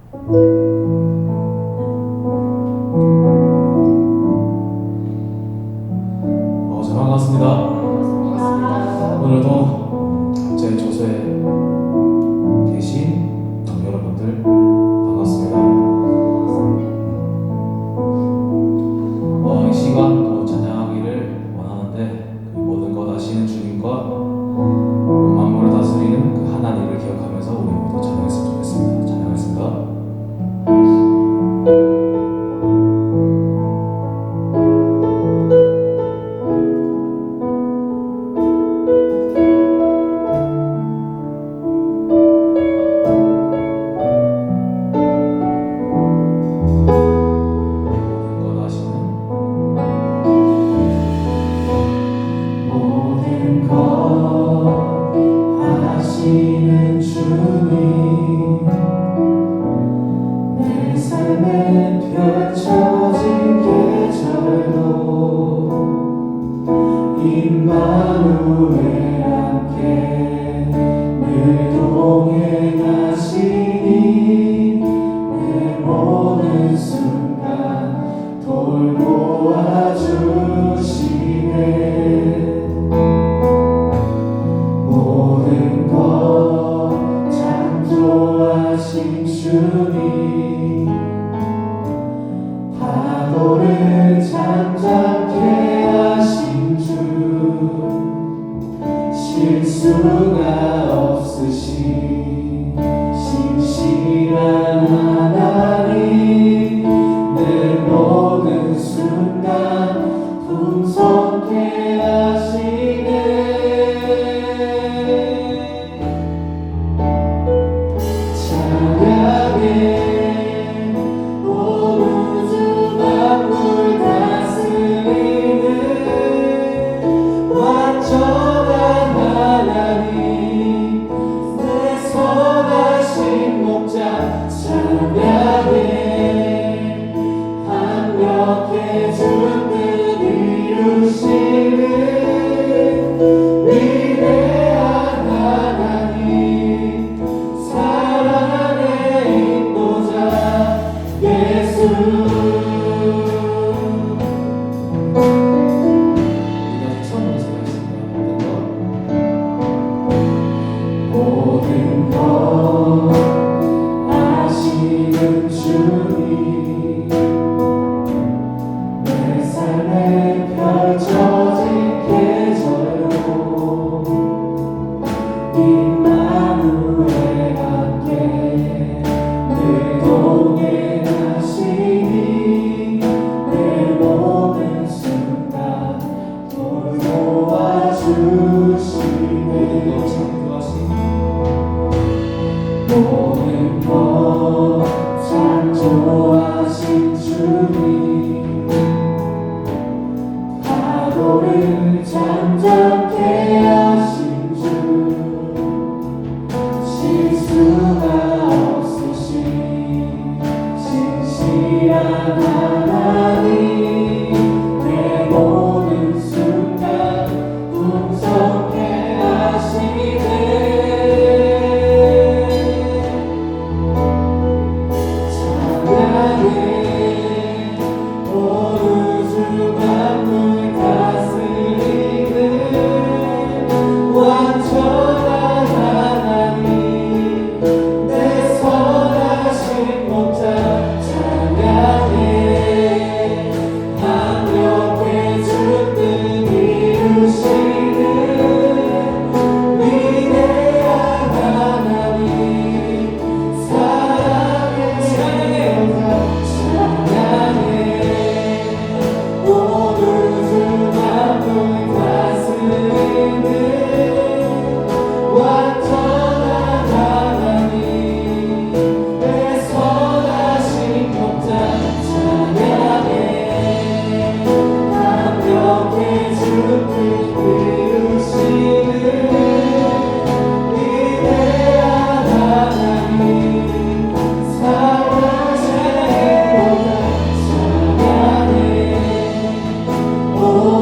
잘 반갑습니다. 오늘도 제 조소에 계신 여러분들 반갑습니다. 이 시간 또 찬양하기를 원하는데 그 모든 것 아시는 주님과 만물을 다스리는 그 하나님을 기억하면서 우리 모두 찬양했으면 좋겠습니다. 찬양하겠습니다. 하시는 주님 내 삶에 펼쳐진 계절도 임마누엘 함께 늘 동행하시니 내 모든 순간 돌보아 주시네. 모든 것 창조하신 주님 파도를 잠잠케 하신 주 실수가 없으신 신실한 하나님 내 모든 순간 풍성케 하시네. 모든 것 아시는 주님 내 삶에 펼쳐진 계절로 임마누엘 함께 늘 동행하시니 내 모든 순간 돌보아 주시네. 모든 것 창조하신 주님 파도를 잠잠케 하신 주 실수가 없으신 신실한 하나님 내 모든 순간 풍성케 하시네.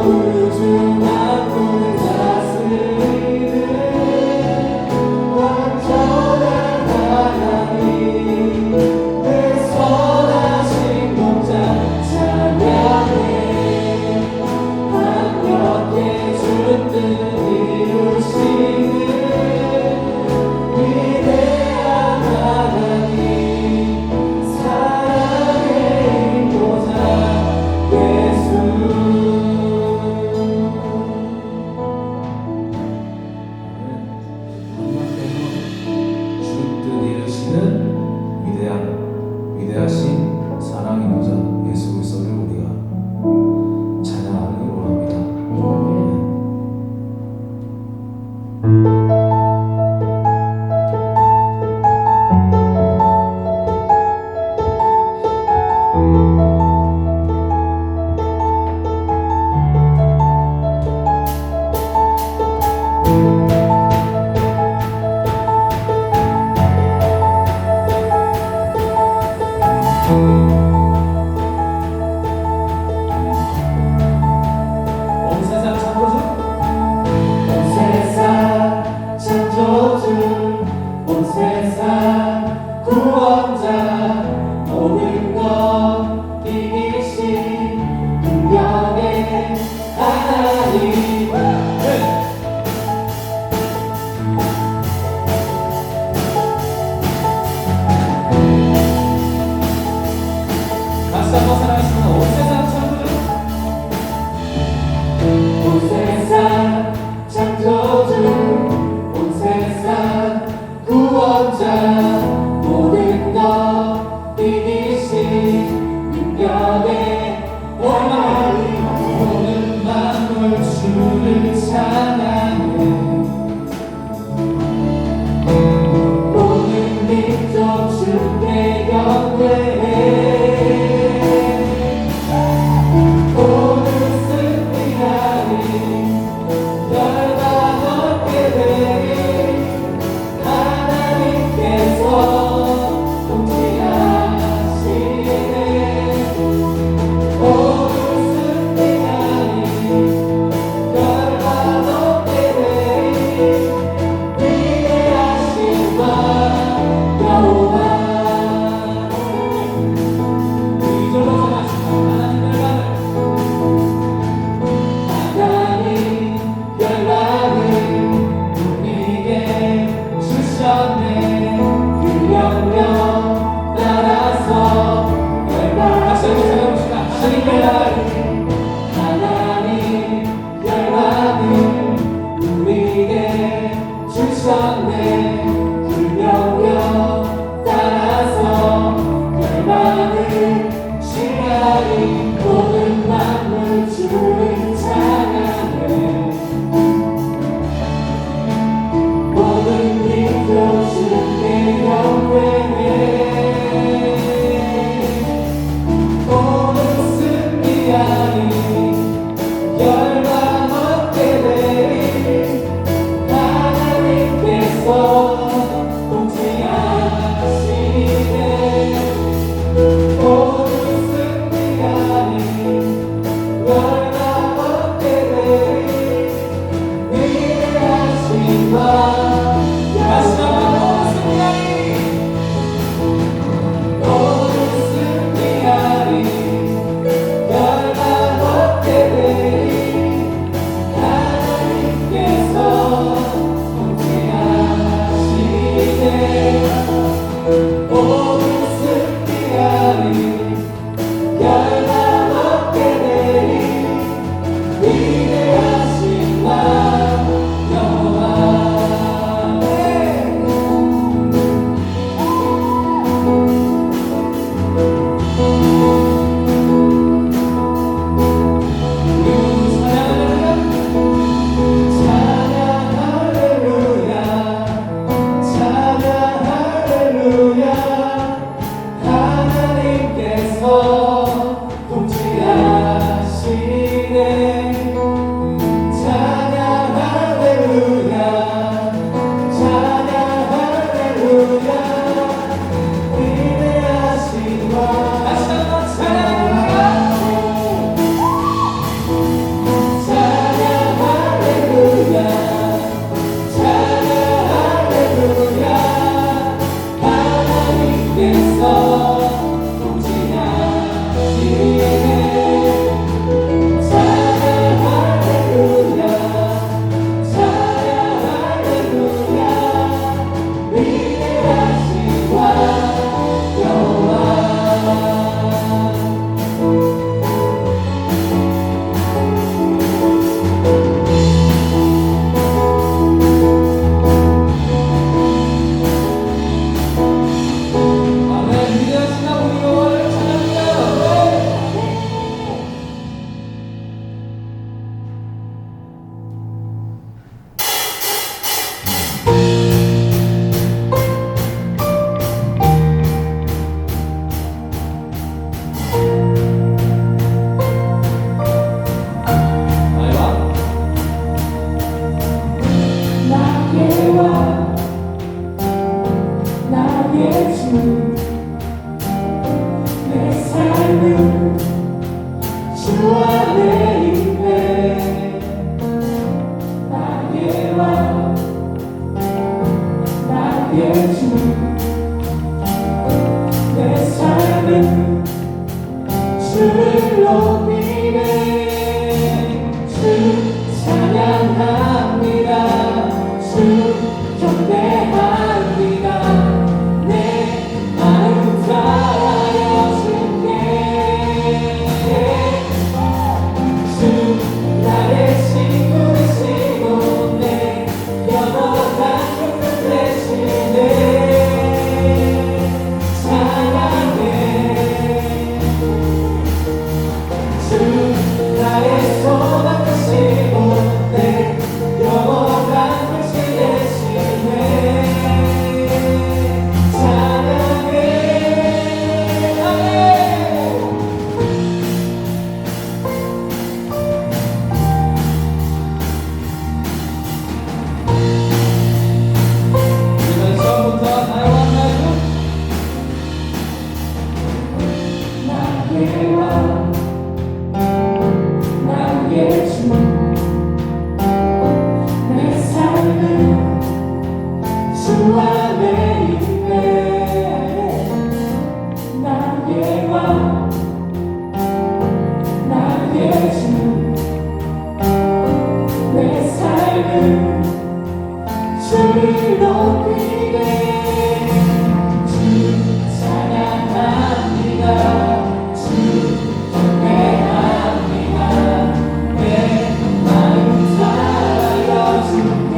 우주 만물 다스리는 주셨네. 그 명령 따라서 열방을 취하리. 모든 만물 주를 찬양해. 모든 기도 주께 경배해. 오늘 승리하리. 열방 얻게 되리. 하나님께서 통치하시네. 오늘 승리하리. 열방 얻게 되리. 위대하신 왕 다시 한번 오늘 승리하리. 열방 얻게 되리. 하나님께서 통치하시네. 오늘 승리하리. 열방 얻게 되리. 위대하신 왕 여호와. 주를 높이네. 주 찬양합니다. 주 경배합니다. 내 마음 다하여 주께. 주 나의 친구 되시고 내 영원한 곁 되시네. 찬양해. 주 나의 소망 되시고 내 영원한 빛이 되시네. 찬양해. 아멘. 우리는 처음부터 나의 왕 나의 왕 나의 주 내 삶은 주 안에 있네. 나의 왕 나의 주 내 삶은 주를 높이네. 주 찬양합니다. 주 경배합니다. 내 마음 다하여 주께.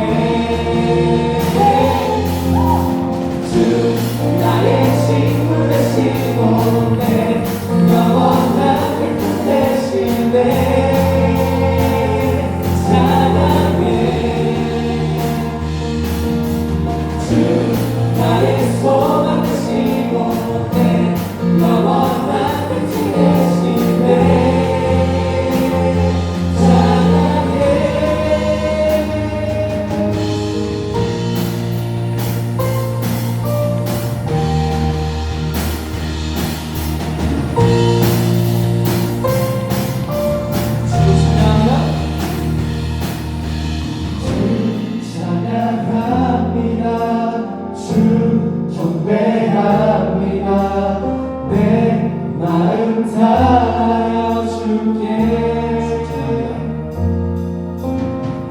내 마음 다하여 주께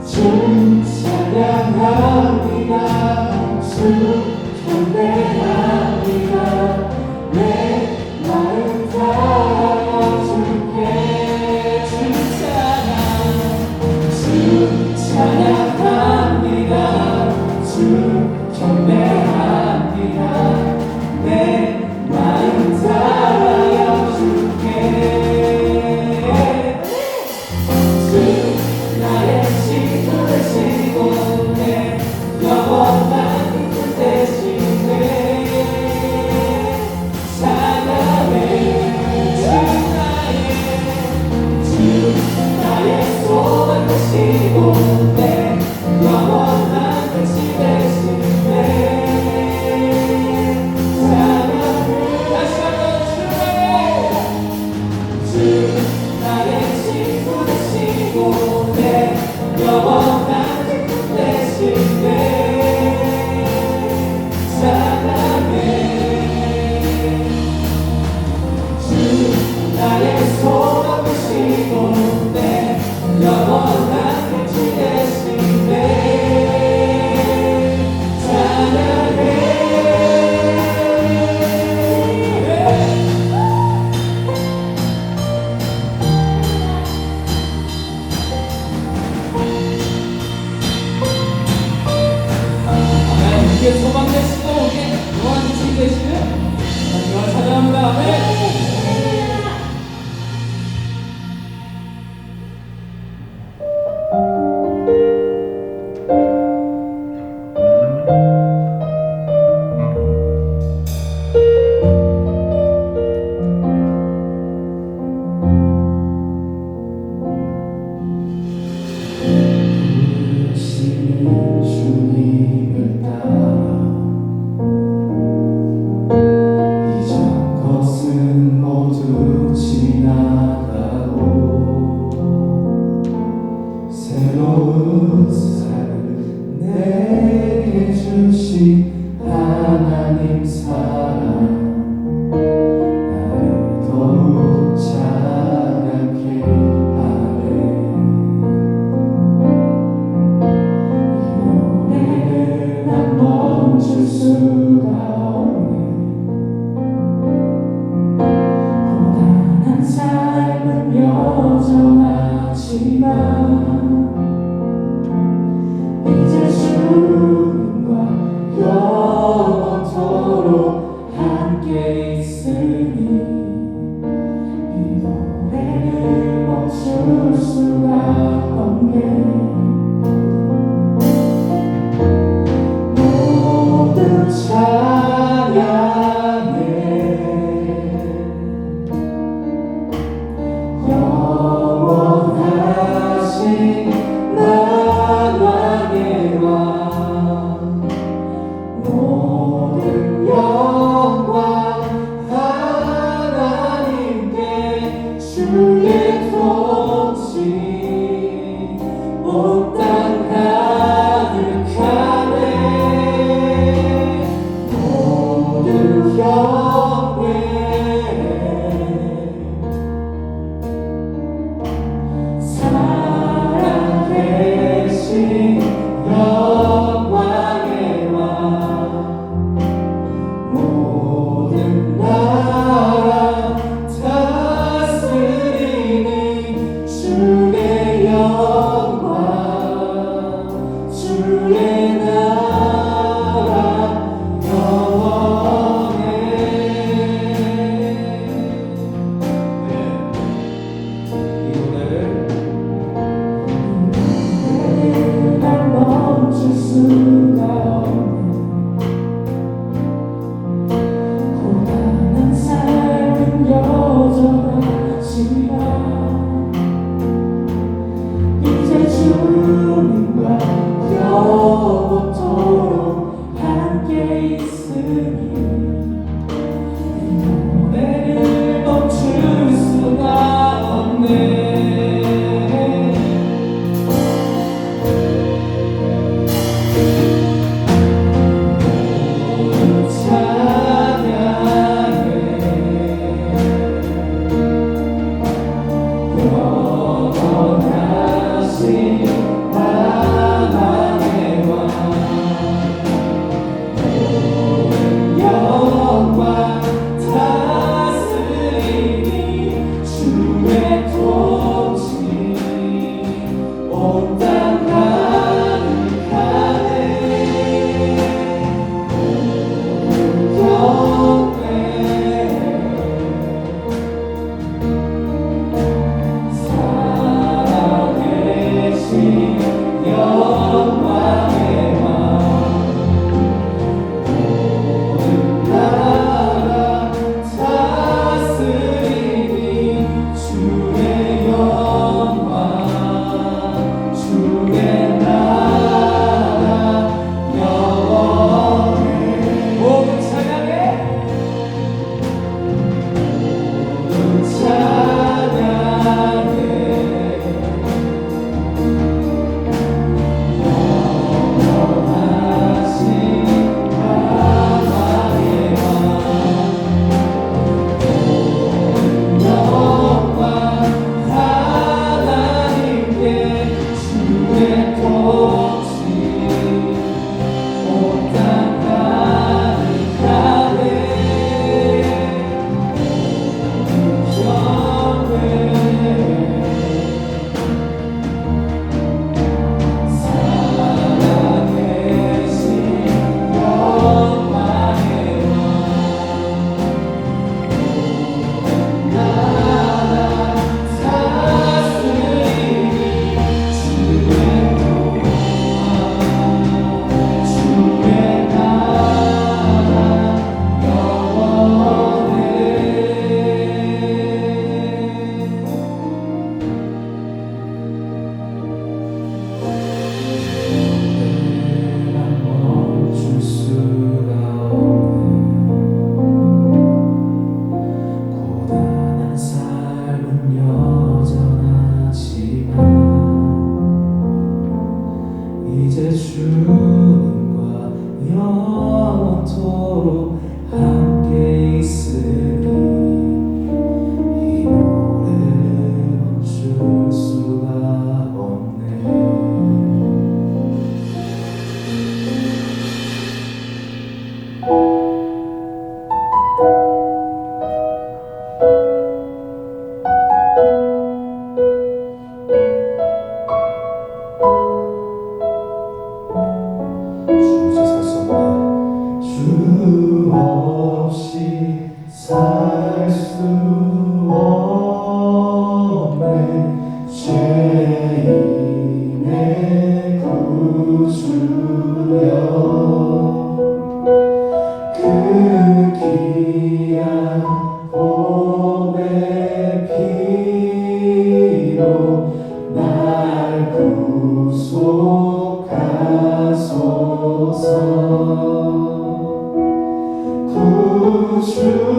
주 찬양합니다 주 경배합니다 내 마음 다하여 주께 주 찬양합니다 주 경배합니다 내 마음 다하여 주께 주 나의 시도 되시고 내 영원한 기쁨 되시네 사랑해 주 나의 소원 되시고 내 영원한 끝이 되시네 사랑해 다시 한번 주 나의 친구 되시고 내 영원한 기쁨 되시네 사랑해 주 나의 소망 되시고 내 영원한 끝이 되시네 사랑해 우리의 소망 되시고 우리의 영원한 빛이 되시는 하나님을 찬양합니다. 아멘. 주님을 따라 이전 것은 모두 지나가고 새로운 삶을 내게 주신 하나님 사랑 나를 더욱 찬양케 하네 난 멈출 수가 없네 고단한 삶은 여전하지만 이제 주님과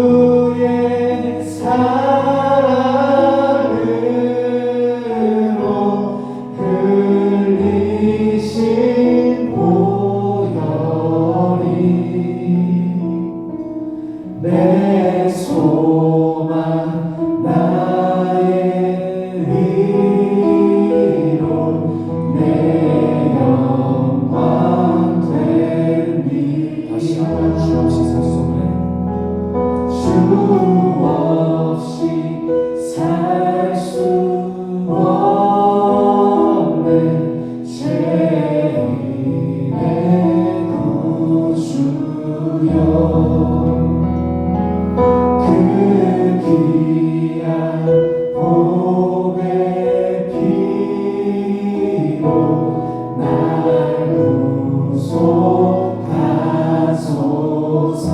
구주의 사랑으로 흘리신 보혈이 내 소망 나의 위로 내 영광 되니 다시 한번 주 없이 살 수 없네. 주 없이 살 수 없네 죄인의 구주여 그 귀한 보배 피로 날 구속하소서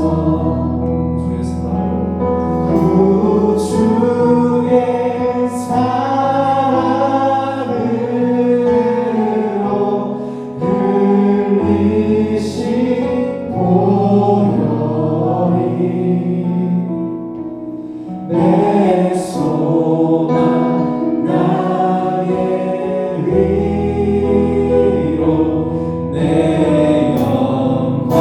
주의 사랑으로 구주의 사랑으로 흘리신 보혈이 내 소망 나의 위로 내 영광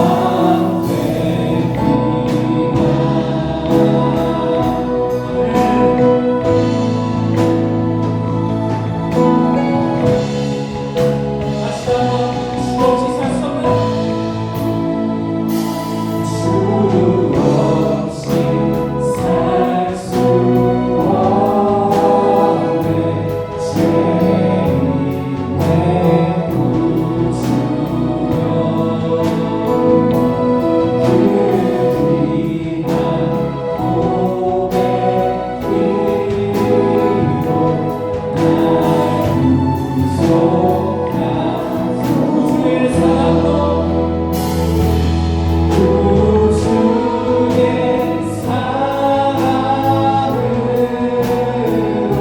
다시 한번 주 없이 살 수 없는 주 없이 살 수 없네 죄인의 구주여 그 귀한 보배 피로 날 구속하소서 구주의 사랑으로 구주의 사랑으로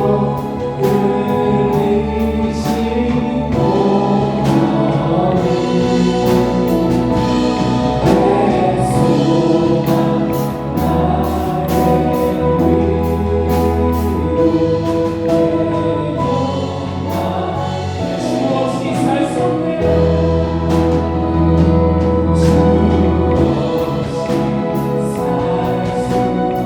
흘리신 보혈이 내 소망 나의 주 없이 살 수 없네 주의 사랑으로 다시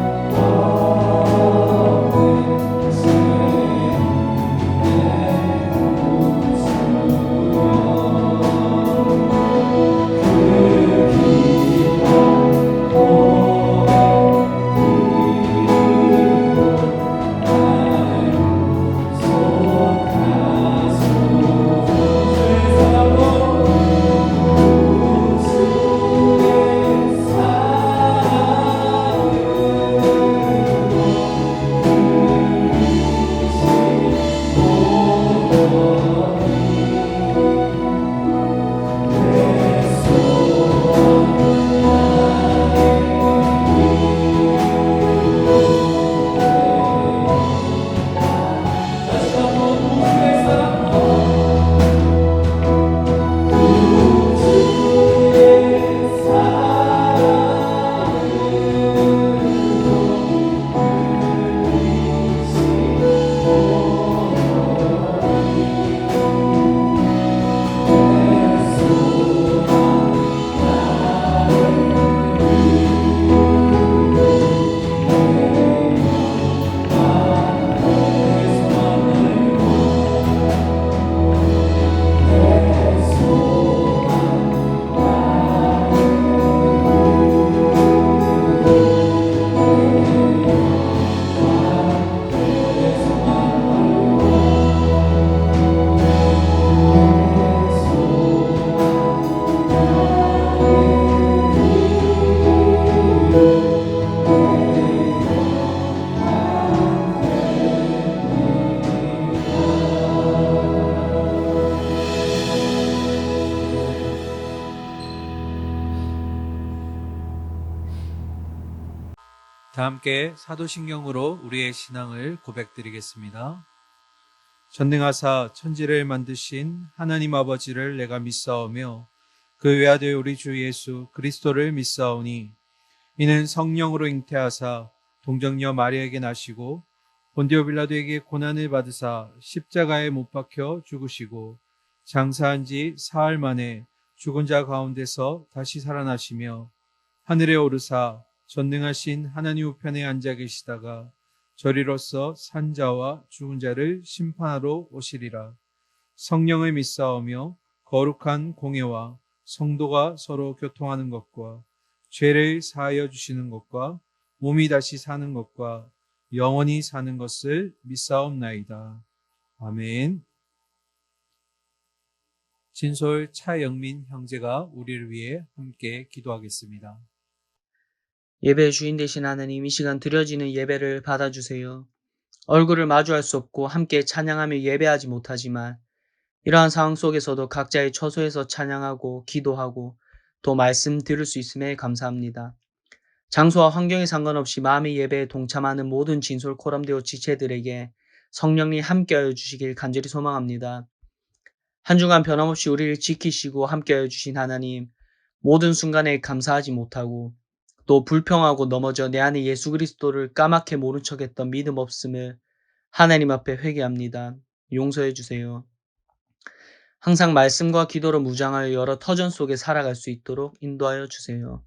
한번 구주의 사랑으로 다 함께 사도신경으로 우리의 신앙을 고백드리겠습니다. 전능하사 천지를 만드신 하나님 아버지를 내가 믿사오며 그 외아들 우리 주 예수 그리스도를 믿사오니 이는 성령으로 잉태하사 동정녀 마리아에게 나시고 본디오 빌라도에게 고난을 받으사 십자가에 못 박혀 죽으시고 장사한 지 사흘 만에 죽은 자 가운데서 다시 살아나시며 하늘에 오르사 전능하신 하나님 우편에 앉아 계시다가 저리로서 산자와 죽은 자를 심판하러 오시리라. 성령을 믿사오며 거룩한 공예와 성도가 서로 교통하는 것과 죄를 사하여 주시는 것과 몸이 다시 사는 것과 영원히 사는 것을 믿사옵나이다. 아멘. 진솔 차영민 형제가 우리를 위해 함께 기도하겠습니다. 예배의 주인 되신 하나님, 이 시간 드려지는 예배를 받아주세요. 얼굴을 마주할 수 없고 함께 찬양하며 예배하지 못하지만 이러한 상황 속에서도 각자의 처소에서 찬양하고 기도하고 또 말씀 들을 수 있음에 감사합니다. 장소와 환경에 상관없이 마음의 예배에 동참하는 모든 진솔 코람데오 지체들에게 성령님 함께하여 주시길 간절히 소망합니다. 한 주간 변함없이 우리를 지키시고 함께하여 주신 하나님, 모든 순간에 감사하지 못하고 또 불평하고 넘어져 내 안에 예수 그리스도를 까맣게 모른 척했던 믿음 없음을 하나님 앞에 회개합니다. 용서해 주세요. 항상 말씀과 기도로 무장하여 여러 터전 속에 살아갈 수 있도록 인도하여 주세요.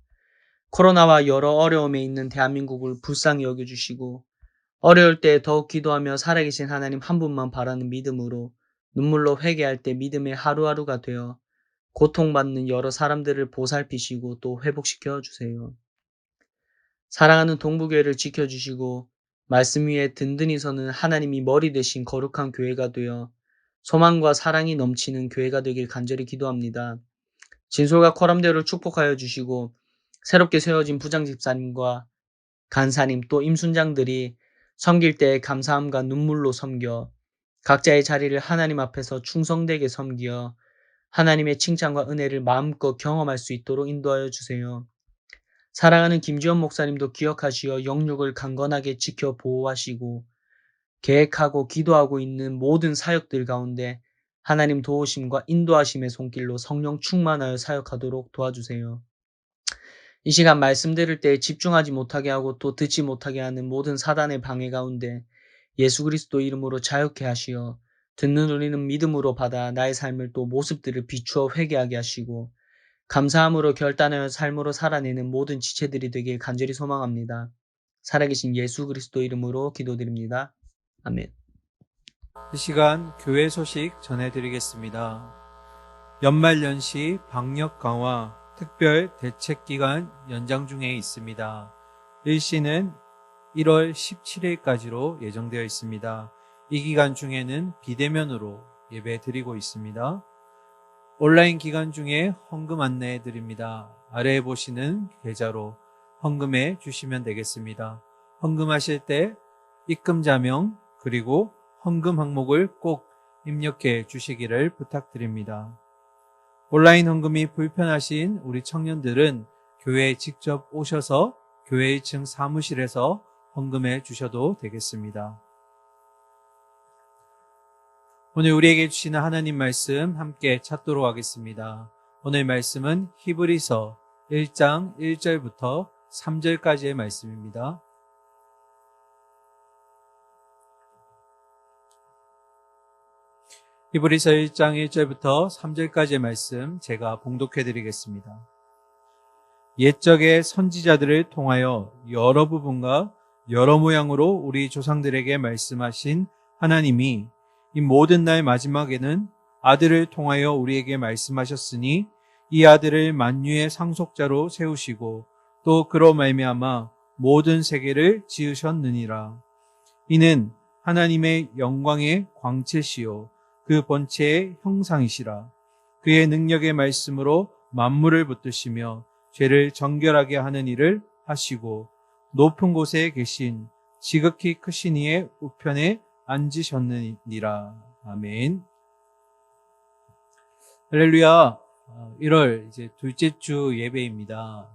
코로나와 여러 어려움에 있는 대한민국을 불쌍히 여겨주시고 어려울 때 더욱 기도하며 살아계신 하나님 한 분만 바라는 믿음으로 눈물로 회개할 때 믿음의 하루하루가 되어 고통받는 여러 사람들을 보살피시고 또 회복시켜 주세요. 사랑하는 동부교회를 지켜주시고 말씀 위에 든든히 서는 하나님이 머리 되신 거룩한 교회가 되어 소망과 사랑이 넘치는 교회가 되길 간절히 기도합니다. 진솔과 코람데오를 축복하여 주시고 새롭게 세워진 부장집사님과 간사님 또 임순장들이 섬길 때의 감사함과 눈물로 섬겨 각자의 자리를 하나님 앞에서 충성되게 섬겨 하나님의 칭찬과 은혜를 마음껏 경험할 수 있도록 인도하여 주세요. 사랑하는 김지원 목사님도 기억하시어 영육을 강건하게 지켜 보호하시고 계획하고 기도하고 있는 모든 사역들 가운데 하나님 도우심과 인도하심의 손길로 성령 충만하여 사역하도록 도와주세요. 이 시간 말씀 들을 때 집중하지 못하게 하고 또 듣지 못하게 하는 모든 사단의 방해 가운데 예수 그리스도 이름으로 자유케 하시어 듣는 우리는 믿음으로 받아 나의 삶을 또 모습들을 비추어 회개하게 하시고 감사함으로 결단하여 삶으로 살아내는 모든 지체들이 되길 간절히 소망합니다. 살아계신 예수 그리스도 이름으로 기도드립니다. 아멘. 이 시간 교회 소식 전해드리겠습니다. 연말연시 방역 강화 특별 대책기간 연장 중에 있습니다. 일시는 1월 17일까지로 예정되어 있습니다. 이 기간 중에는 비대면으로 예배 드리고 있습니다. 온라인 기간 중에 헌금 안내해 드립니다. 아래에 보시는 계좌로 헌금해 주시면 되겠습니다. 헌금하실 때 입금자명 그리고 헌금 항목을 꼭 입력해 주시기를 부탁드립니다. 온라인 헌금이 불편하신 우리 청년들은 교회에 직접 오셔서 교회 1층 사무실에서 헌금해 주셔도 되겠습니다. 오늘 우리에게 주시는 하나님 말씀 함께 찾도록 하겠습니다. 오늘 말씀은 히브리서 1장 1절부터 3절까지의 말씀입니다. 히브리서 1장 1절부터 3절까지의 말씀 제가 봉독해 드리겠습니다. 옛적의 선지자들을 통하여 여러 부분과 여러 모양으로 우리 조상들에게 말씀하신 하나님이 이 모든 날 마지막에는 아들을 통하여 우리에게 말씀하셨으니 이 아들을 만유의 상속자로 세우시고 또 그로 말미암아 모든 세계를 지으셨느니라. 이는 하나님의 영광의 광채시요 그 본체의 형상이시라. 그의 능력의 말씀으로 만물을 붙드시며 죄를 정결하게 하는 일을 하시고 높은 곳에 계신 지극히 크신 이의 우편에 앉으셨느니라. 아멘. 할렐루야. 1월 이제 둘째 주 예배입니다.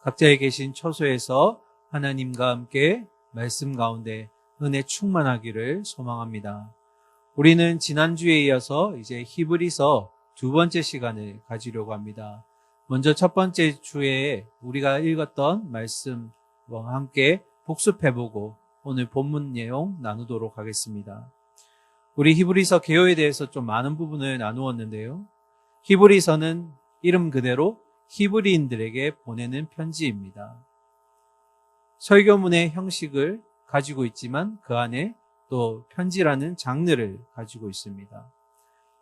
각자에 계신 처소에서 하나님과 함께 말씀 가운데 은혜 충만하기를 소망합니다. 우리는 지난주에 이어서 이제 히브리서 두 번째 시간을 가지려고 합니다. 먼저 첫 번째 주에 우리가 읽었던 말씀과 함께 복습해보고 오늘 본문 내용 나누도록 하겠습니다. 우리 히브리서 개요에 대해서 좀 많은 부분을 나누었는데요. 히브리서는 이름 그대로 히브리인들에게 보내는 편지입니다. 설교문의 형식을 가지고 있지만 그 안에 또 편지라는 장르를 가지고 있습니다.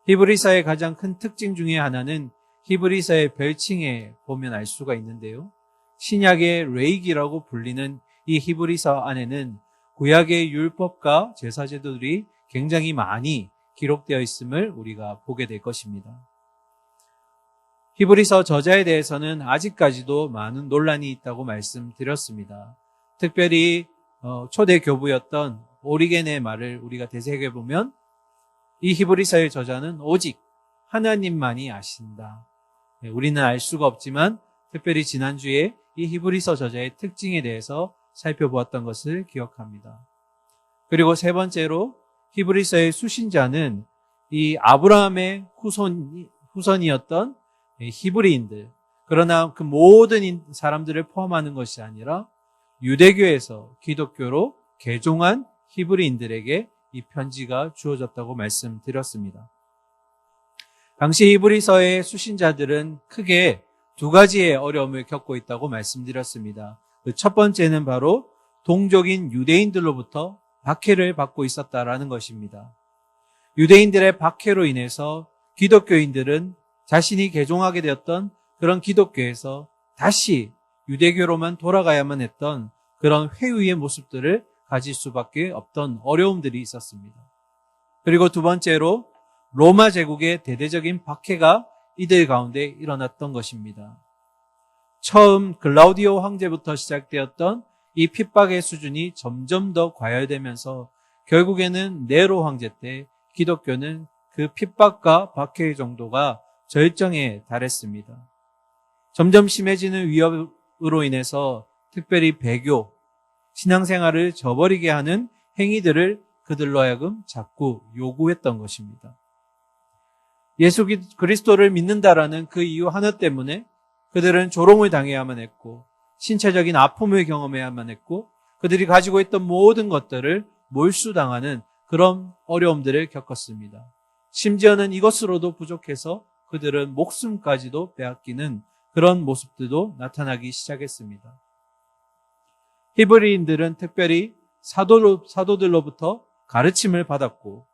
히브리서의 가장 큰 특징 중에 하나는 히브리서의 별칭에 보면 알 수가 있는데요. 신약의 레이기라고 불리는 이 히브리서 안에는 구약의 율법과 제사제도들이 굉장히 많이 기록되어 있음을 우리가 보게 될 것입니다. 히브리서 저자에 대해서는 아직까지도 많은 논란이 있다고 말씀드렸습니다. 특별히 초대 교부였던 오리겐의 말을 우리가 되새겨보면 이 히브리서의 저자는 오직 하나님만이 아신다. 우리는 알 수가 없지만 특별히 지난주에 이 히브리서 저자의 특징에 대해서 살펴보았던 것을 기억합니다. 그리고 세 번째로 히브리서의 수신자는 이 아브라함의 후손이었던 히브리인들, 그러나 그 모든 사람들을 포함하는 것이 아니라 유대교에서 기독교로 개종한 히브리인들에게 이 편지가 주어졌다고 말씀드렸습니다. 당시 히브리서의 수신자들은 크게 두 가지의 어려움을 겪고 있다고 말씀드렸습니다. 그 첫 번째는 바로 동족인 유대인들로부터 박해를 받고 있었다라는 것입니다. 유대인들의 박해로 인해서 기독교인들은 자신이 개종하게 되었던 그런 기독교에서 다시 유대교로만 돌아가야만 했던 그런 회유의 모습들을 가질 수밖에 없던 어려움들이 있었습니다. 그리고 두 번째로 로마 제국의 대대적인 박해가 이들 가운데 일어났던 것입니다. 처음 글라우디오 황제부터 시작되었던 이 핍박의 수준이 점점 더 과열되면서 결국에는 네로 황제 때 기독교는 그 핍박과 박해의 정도가 절정에 달했습니다. 점점 심해지는 위협으로 인해서 특별히 배교, 신앙생활을 저버리게 하는 행위들을 그들로 하여금 자꾸 요구했던 것입니다. 예수 그리스도를 믿는다라는 그 이유 하나 때문에 그들은 조롱을 당해야만 했고 신체적인 아픔을 경험해야만 했고 그들이 가지고 있던 모든 것들을 몰수당하는 그런 어려움들을 겪었습니다. 심지어는 이것으로도 부족해서 그들은 목숨까지도 빼앗기는 그런 모습들도 나타나기 시작했습니다. 히브리인들은 특별히 사도들로부터 가르침을 받았고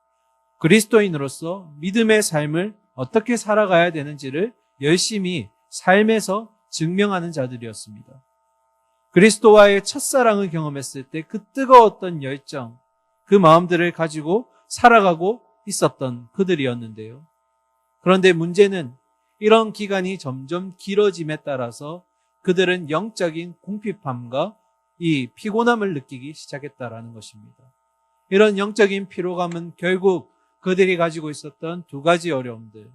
그리스도인으로서 믿음의 삶을 어떻게 살아가야 되는지를 열심히 삶에서 증명하는 자들이었습니다. 그리스도와의 첫사랑을 경험했을 때 그 뜨거웠던 열정, 그 마음들을 가지고 살아가고 있었던 그들이었는데요. 그런데 문제는 이런 기간이 점점 길어짐에 따라서 그들은 영적인 궁핍함과 이 피곤함을 느끼기 시작했다라는 것입니다. 이런 영적인 피로감은 결국 그들이 가지고 있었던 두 가지 어려움들,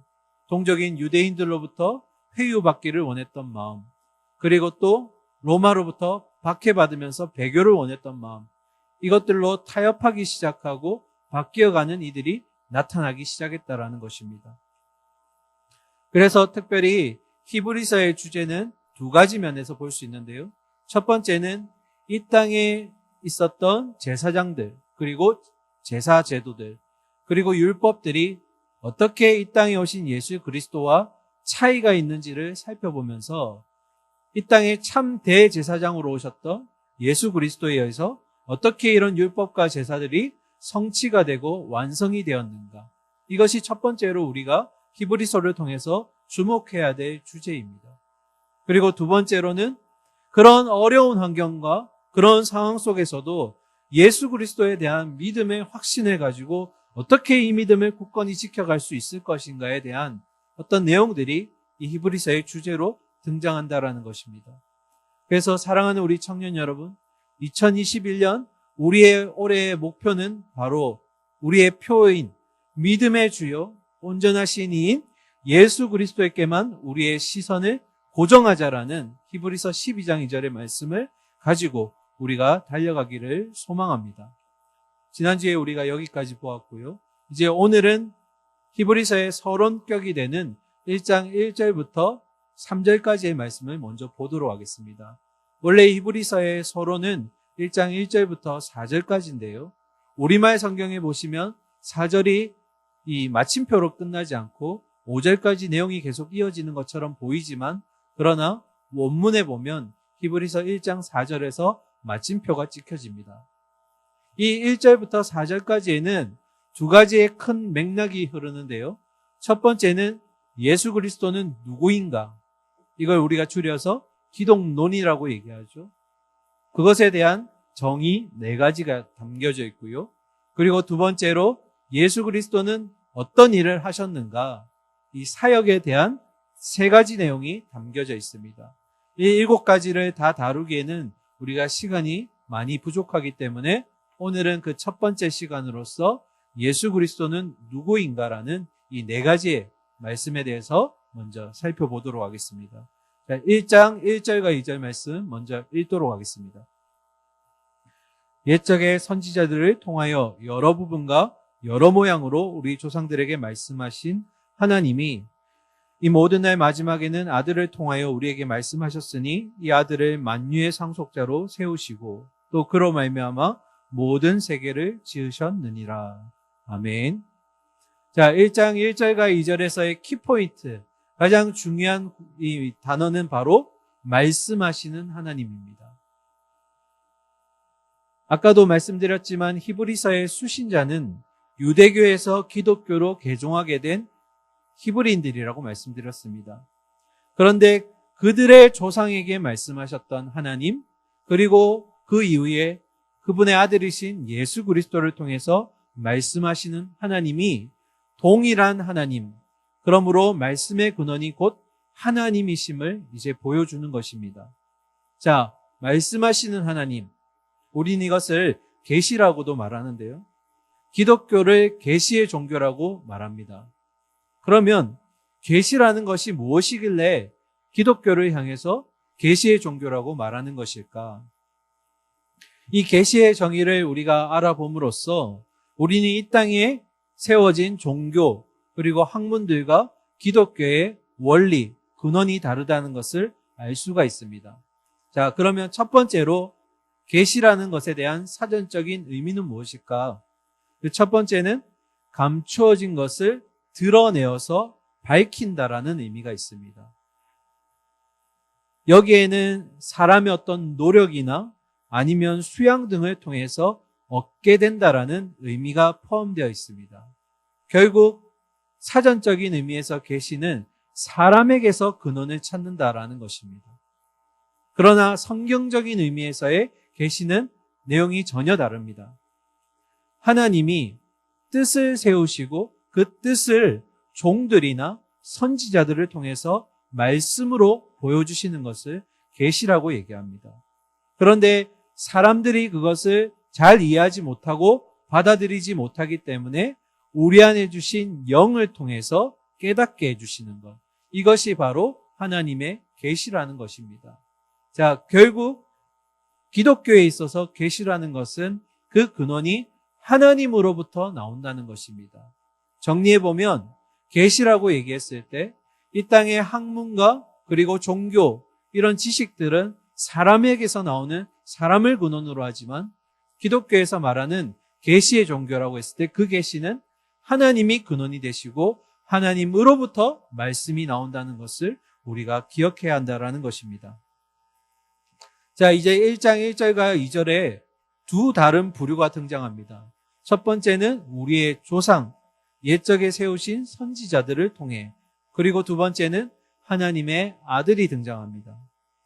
동족인 유대인들로부터 회유받기를 원했던 마음, 그리고 또 로마로부터 박해받으면서 배교를 원했던 마음, 이것들로 타협하기 시작하고 바뀌어가는 이들이 나타나기 시작했다라는 것입니다. 그래서 특별히 히브리서의 주제는 두 가지 면에서 볼 수 있는데요. 첫 번째는 이 땅에 있었던 제사장들, 그리고 제사 제도들, 그리고 율법들이 어떻게 이 땅에 오신 예수 그리스도와 차이가 있는지를 살펴보면서 이 땅에 참 대제사장으로 오셨던 예수 그리스도에 의해서 어떻게 이런 율법과 제사들이 성취가 되고 완성이 되었는가. 이것이 첫 번째로 우리가 히브리서를 통해서 주목해야 될 주제입니다. 그리고 두 번째로는 그런 어려운 환경과 그런 상황 속에서도 예수 그리스도에 대한 믿음의 확신을 가지고 어떻게 이 믿음을 굳건히 지켜갈 수 있을 것인가에 대한 어떤 내용들이 이 히브리서의 주제로 등장한다라는 것입니다. 그래서 사랑하는 우리 청년 여러분, 2021년 우리의 올해의 목표는 바로 우리의 표인 믿음의 주요 온전하신 이인 예수 그리스도에게만 우리의 시선을 고정하자라는 히브리서 12장 2절의 말씀을 가지고 우리가 달려가기를 소망합니다. 지난주에 우리가 여기까지 보았고요. 이제 오늘은 히브리서의 서론격이 되는 1장 1절부터 3절까지의 말씀을 먼저 보도록 하겠습니다. 원래 히브리서의 서론은 1장 1절부터 4절까지인데요. 우리말 성경에 보시면 4절이 이 마침표로 끝나지 않고 5절까지 내용이 계속 이어지는 것처럼 보이지만, 그러나 원문에 보면 히브리서 1장 4절에서 마침표가 찍혀집니다. 이 1절부터 4절까지에는 두 가지의 큰 맥락이 흐르는데요. 첫 번째는 예수 그리스도는 누구인가? 이걸 우리가 줄여서 기독론이라고 얘기하죠. 그것에 대한 정의 4가지가 담겨져 있고요. 그리고 두 번째로 예수 그리스도는 어떤 일을 하셨는가? 이 사역에 대한 3가지 내용이 담겨져 있습니다. 이 7가지를 다 다루기에는 우리가 시간이 많이 부족하기 때문에 오늘은 그 첫 번째 시간으로서 예수 그리스도는 누구인가라는 이 4가지의 말씀에 대해서 먼저 살펴보도록 하겠습니다. 자, 1장 1절과 2절 말씀 먼저 읽도록 하겠습니다. 옛적의 선지자들을 통하여 여러 부분과 여러 모양으로 우리 조상들에게 말씀하신 하나님이 이 모든 날 마지막에는 아들을 통하여 우리에게 말씀하셨으니 이 아들을 만유의 상속자로 세우시고 또 그로 말미암아 모든 세계를 지으셨느니라. 아멘. 자, 1장 1절과 2절에서의 키포인트, 가장 중요한 이 단어는 바로 말씀하시는 하나님입니다. 아까도 말씀드렸지만 히브리서의 수신자는 유대교에서 기독교로 개종하게 된 히브리인들이라고 말씀드렸습니다. 그런데 그들의 조상에게 말씀하셨던 하나님, 그리고 그 이후에 그분의 아들이신 예수 그리스도를 통해서 말씀하시는 하나님이 동일한 하나님, 그러므로 말씀의 근원이 곧 하나님이심을 이제 보여주는 것입니다. 자, 말씀하시는 하나님, 우리는 이것을 계시라고도 말하는데요. 기독교를 계시의 종교라고 말합니다. 그러면 계시라는 것이 무엇이길래 기독교를 향해서 계시의 종교라고 말하는 것일까? 이 계시의 정의를 우리가 알아봄으로써 우리는 이 땅에 세워진 종교 그리고 학문들과 기독교의 원리, 근원이 다르다는 것을 알 수가 있습니다. 자, 그러면 첫 번째로 계시라는 것에 대한 사전적인 의미는 무엇일까? 첫 번째는 감추어진 것을 드러내어서 밝힌다라는 의미가 있습니다. 여기에는 사람의 어떤 노력이나 아니면 수양 등을 통해서 얻게 된다라는 의미가 포함되어 있습니다. 결국 사전적인 의미에서 계시는 사람에게서 근원을 찾는다라는 것입니다. 그러나 성경적인 의미에서의 계시는 내용이 전혀 다릅니다. 하나님이 뜻을 세우시고 그 뜻을 종들이나 선지자들을 통해서 말씀으로 보여주시는 것을 계시라고 얘기합니다. 그런데 사람들이 그것을 잘 이해하지 못하고 받아들이지 못하기 때문에 우리 안에 주신 영을 통해서 깨닫게 해주시는 것, 이것이 바로 하나님의 계시라는 것입니다. 자, 결국 기독교에 있어서 계시라는 것은 그 근원이 하나님으로부터 나온다는 것입니다. 정리해보면 계시라고 얘기했을 때 이 땅의 학문과 그리고 종교, 이런 지식들은 사람에게서 나오는 사람을 근원으로 하지만 기독교에서 말하는 계시의 종교라고 했을 때 그 계시는 하나님이 근원이 되시고 하나님으로부터 말씀이 나온다는 것을 우리가 기억해야 한다는 것입니다. 자, 이제 1장 1절과 2절에 두 다른 부류가 등장합니다. 첫 번째는 우리의 조상, 옛적에 세우신 선지자들을 통해, 그리고 두 번째는 하나님의 아들이 등장합니다.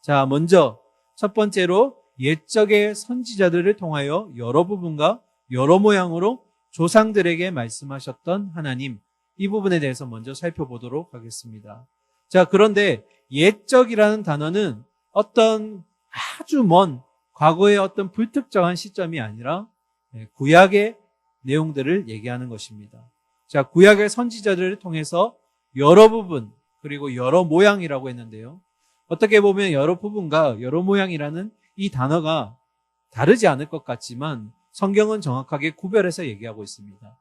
자, 먼저 첫 번째로 옛적의 선지자들을 통하여 여러 부분과 여러 모양으로 조상들에게 말씀하셨던 하나님, 이 부분에 대해서 먼저 살펴보도록 하겠습니다. 자, 그런데 옛적이라는 단어는 어떤 아주 먼 과거의 어떤 불특정한 시점이 아니라 구약의 내용들을 얘기하는 것입니다. 자, 구약의 선지자들을 통해서 여러 부분 그리고 여러 모양이라고 했는데요. 어떻게 보면 여러 부분과 여러 모양이라는 이 단어가 다르지 않을 것 같지만 성경은 정확하게 구별해서 얘기하고 있습니다.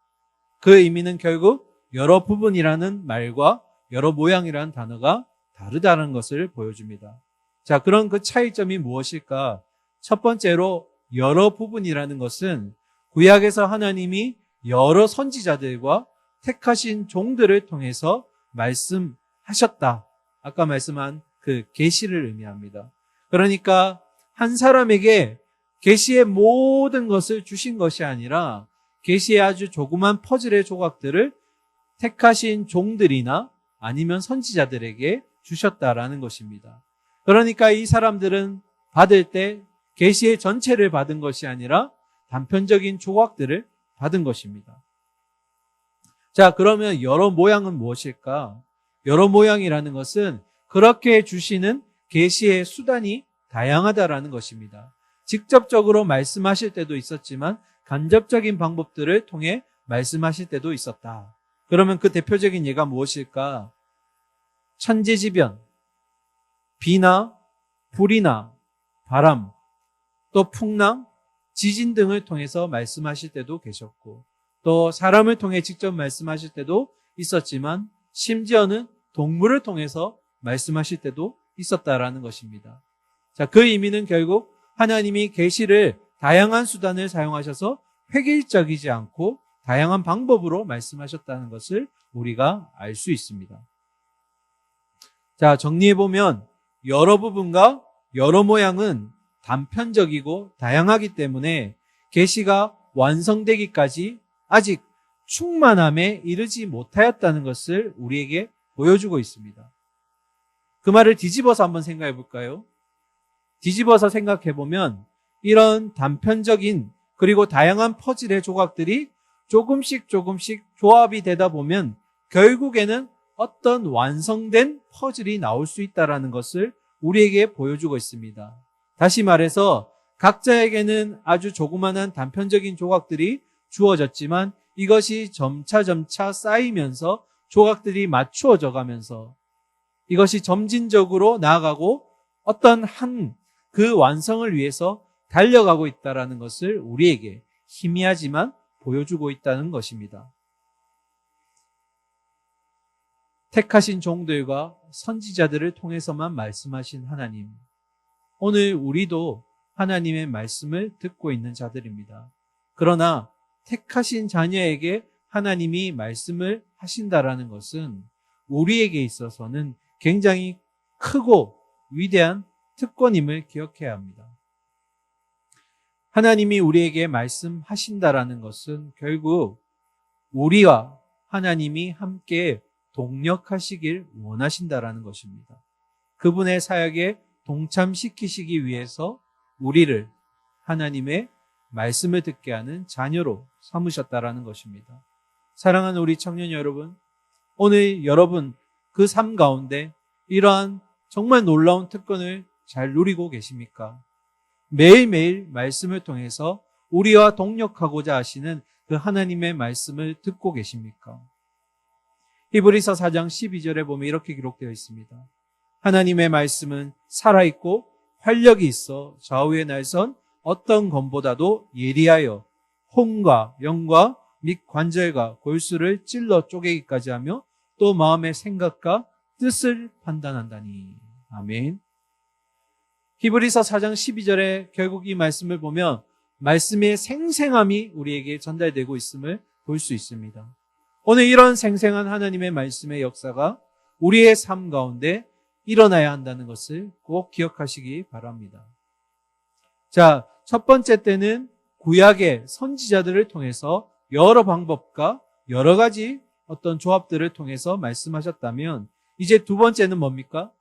그 의미는 결국 여러 부분이라는 말과 여러 모양이라는 단어가 다르다는 것을 보여줍니다. 자, 그런 그 차이점이 무엇일까? 첫 번째로 여러 부분이라는 것은 구약에서 하나님이 여러 선지자들과 택하신 종들을 통해서 말씀하셨다. 아까 말씀한 그 계시를 의미합니다. 그러니까 한 사람에게 계시의 모든 것을 주신 것이 아니라 계시의 아주 조그만 퍼즐의 조각들을 택하신 종들이나 아니면 선지자들에게 주셨다라는 것입니다. 그러니까 이 사람들은 받을 때 계시의 전체를 받은 것이 아니라 단편적인 조각들을 받은 것입니다. 자, 그러면 여러 모양은 무엇일까? 여러 모양이라는 것은 그렇게 주시는 계시의 수단이 다양하다라는 것입니다. 직접적으로 말씀하실 때도 있었지만 간접적인 방법들을 통해 말씀하실 때도 있었다. 그러면 그 대표적인 예가 무엇일까? 천재지변, 비나 불이나 바람, 또 풍랑, 지진 등을 통해서 말씀하실 때도 계셨고, 또 사람을 통해 직접 말씀하실 때도 있었지만 심지어는 동물을 통해서 말씀하실 때도 있었다라는 것입니다. 자, 그 의미는 결국 하나님이 계시를 다양한 수단을 사용하셔서 획일적이지 않고 다양한 방법으로 말씀하셨다는 것을 우리가 알 수 있습니다. 자, 정리해보면 여러 부분과 여러 모양은 단편적이고 다양하기 때문에 계시가 완성되기까지 아직 충만함에 이르지 못하였다는 것을 우리에게 보여주고 있습니다. 그 말을 뒤집어서 한번 생각해 볼까요? 뒤집어서 생각해 보면 이런 단편적인 그리고 다양한 퍼즐의 조각들이 조금씩 조합이 되다 보면 결국에는 어떤 완성된 퍼즐이 나올 수 있다는 것을 우리에게 보여주고 있습니다. 다시 말해서 각자에게는 아주 조그마한 단편적인 조각들이 주어졌지만 이것이 점차 쌓이면서 조각들이 맞추어져 가면서 이것이 점진적으로 나아가고 어떤 그 완성을 위해서 달려가고 있다는 것을 우리에게 희미하지만 보여주고 있다는 것입니다. 택하신 종들과 선지자들을 통해서만 말씀하신 하나님. 오늘 우리도 하나님의 말씀을 듣고 있는 자들입니다. 그러나 택하신 자녀에게 하나님이 말씀을 하신다라는 것은 우리에게 있어서는 굉장히 크고 위대한 특권임을 기억해야 합니다. 하나님이 우리에게 말씀하신다라는 것은 결국 우리와 하나님이 함께 동력하시길 원하신다라는 것입니다. 그분의 사역에 동참시키시기 위해서 우리를 하나님의 말씀을 듣게 하는 자녀로 삼으셨다라는 것입니다. 사랑하는 우리 청년 여러분, 오늘 여러분 그 삶 가운데 이러한 정말 놀라운 특권을 잘 누리고 계십니까? 매일매일 말씀을 통해서 우리와 동력하고자 하시는 그 하나님의 말씀을 듣고 계십니까? 히브리서 4장 12절에 보면 이렇게 기록되어 있습니다. 하나님의 말씀은 살아있고 활력이 있어 좌우에 날선 어떤 검보다도 예리하여 혼과 영과 및 관절과 골수를 찔러 쪼개기까지 하며 또 마음의 생각과 뜻을 판단한다니. 아멘. 히브리서 4장 12절에 결국 이 말씀을 보면 말씀의 생생함이 우리에게 전달되고 있음을 볼 수 있습니다. 오늘 이런 생생한 하나님의 말씀의 역사가 우리의 삶 가운데 일어나야 한다는 것을 꼭 기억하시기 바랍니다. 자, 첫 번째 때는 구약의 선지자들을 통해서 여러 방법과 여러 가지 어떤 조합들을 통해서 말씀하셨다면 이제 두 번째는 뭡니까?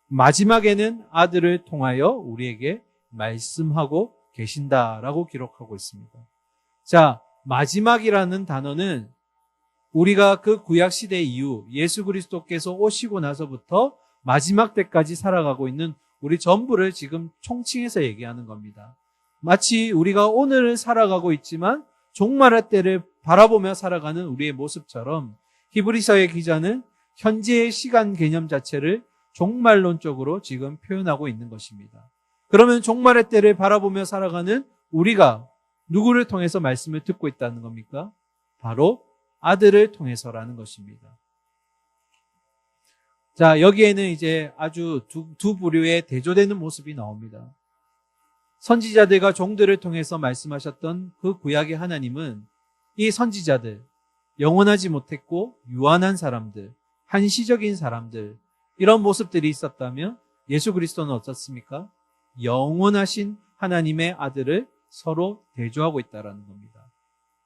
마지막에는 아들을 통하여 우리에게 말씀하고 계신다라고 기록하고 있습니다. 자, 마지막이라는 단어는 우리가 그 구약시대 이후 예수 그리스도께서 오시고 나서부터 마지막 때까지 살아가고 있는 우리 전부를 지금 총칭해서 얘기하는 겁니다. 마치 우리가 오늘을 살아가고 있지만 종말의 때를 바라보며 살아가는 우리의 모습처럼 히브리서의 기자는 현재의 시간 개념 자체를 종말론적으로 지금 표현하고 있는 것입니다. 그러면 종말의 때를 바라보며 살아가는 우리가 누구를 통해서 말씀을 듣고 있다는 겁니까? 바로 아들을 통해서라는 것입니다. 자, 여기에는 이제 아주 두 부류의 대조되는 모습이 나옵니다. 선지자들과 종들을 통해서 말씀하셨던 그 구약의 하나님은 이 선지자들, 영원하지 못했고 유한한 사람들, 한시적인 사람들, 이런 모습들이 있었다면 예수 그리스도는 어떻습니까? 영원하신 하나님의 아들을 서로 대조하고 있다는 겁니다.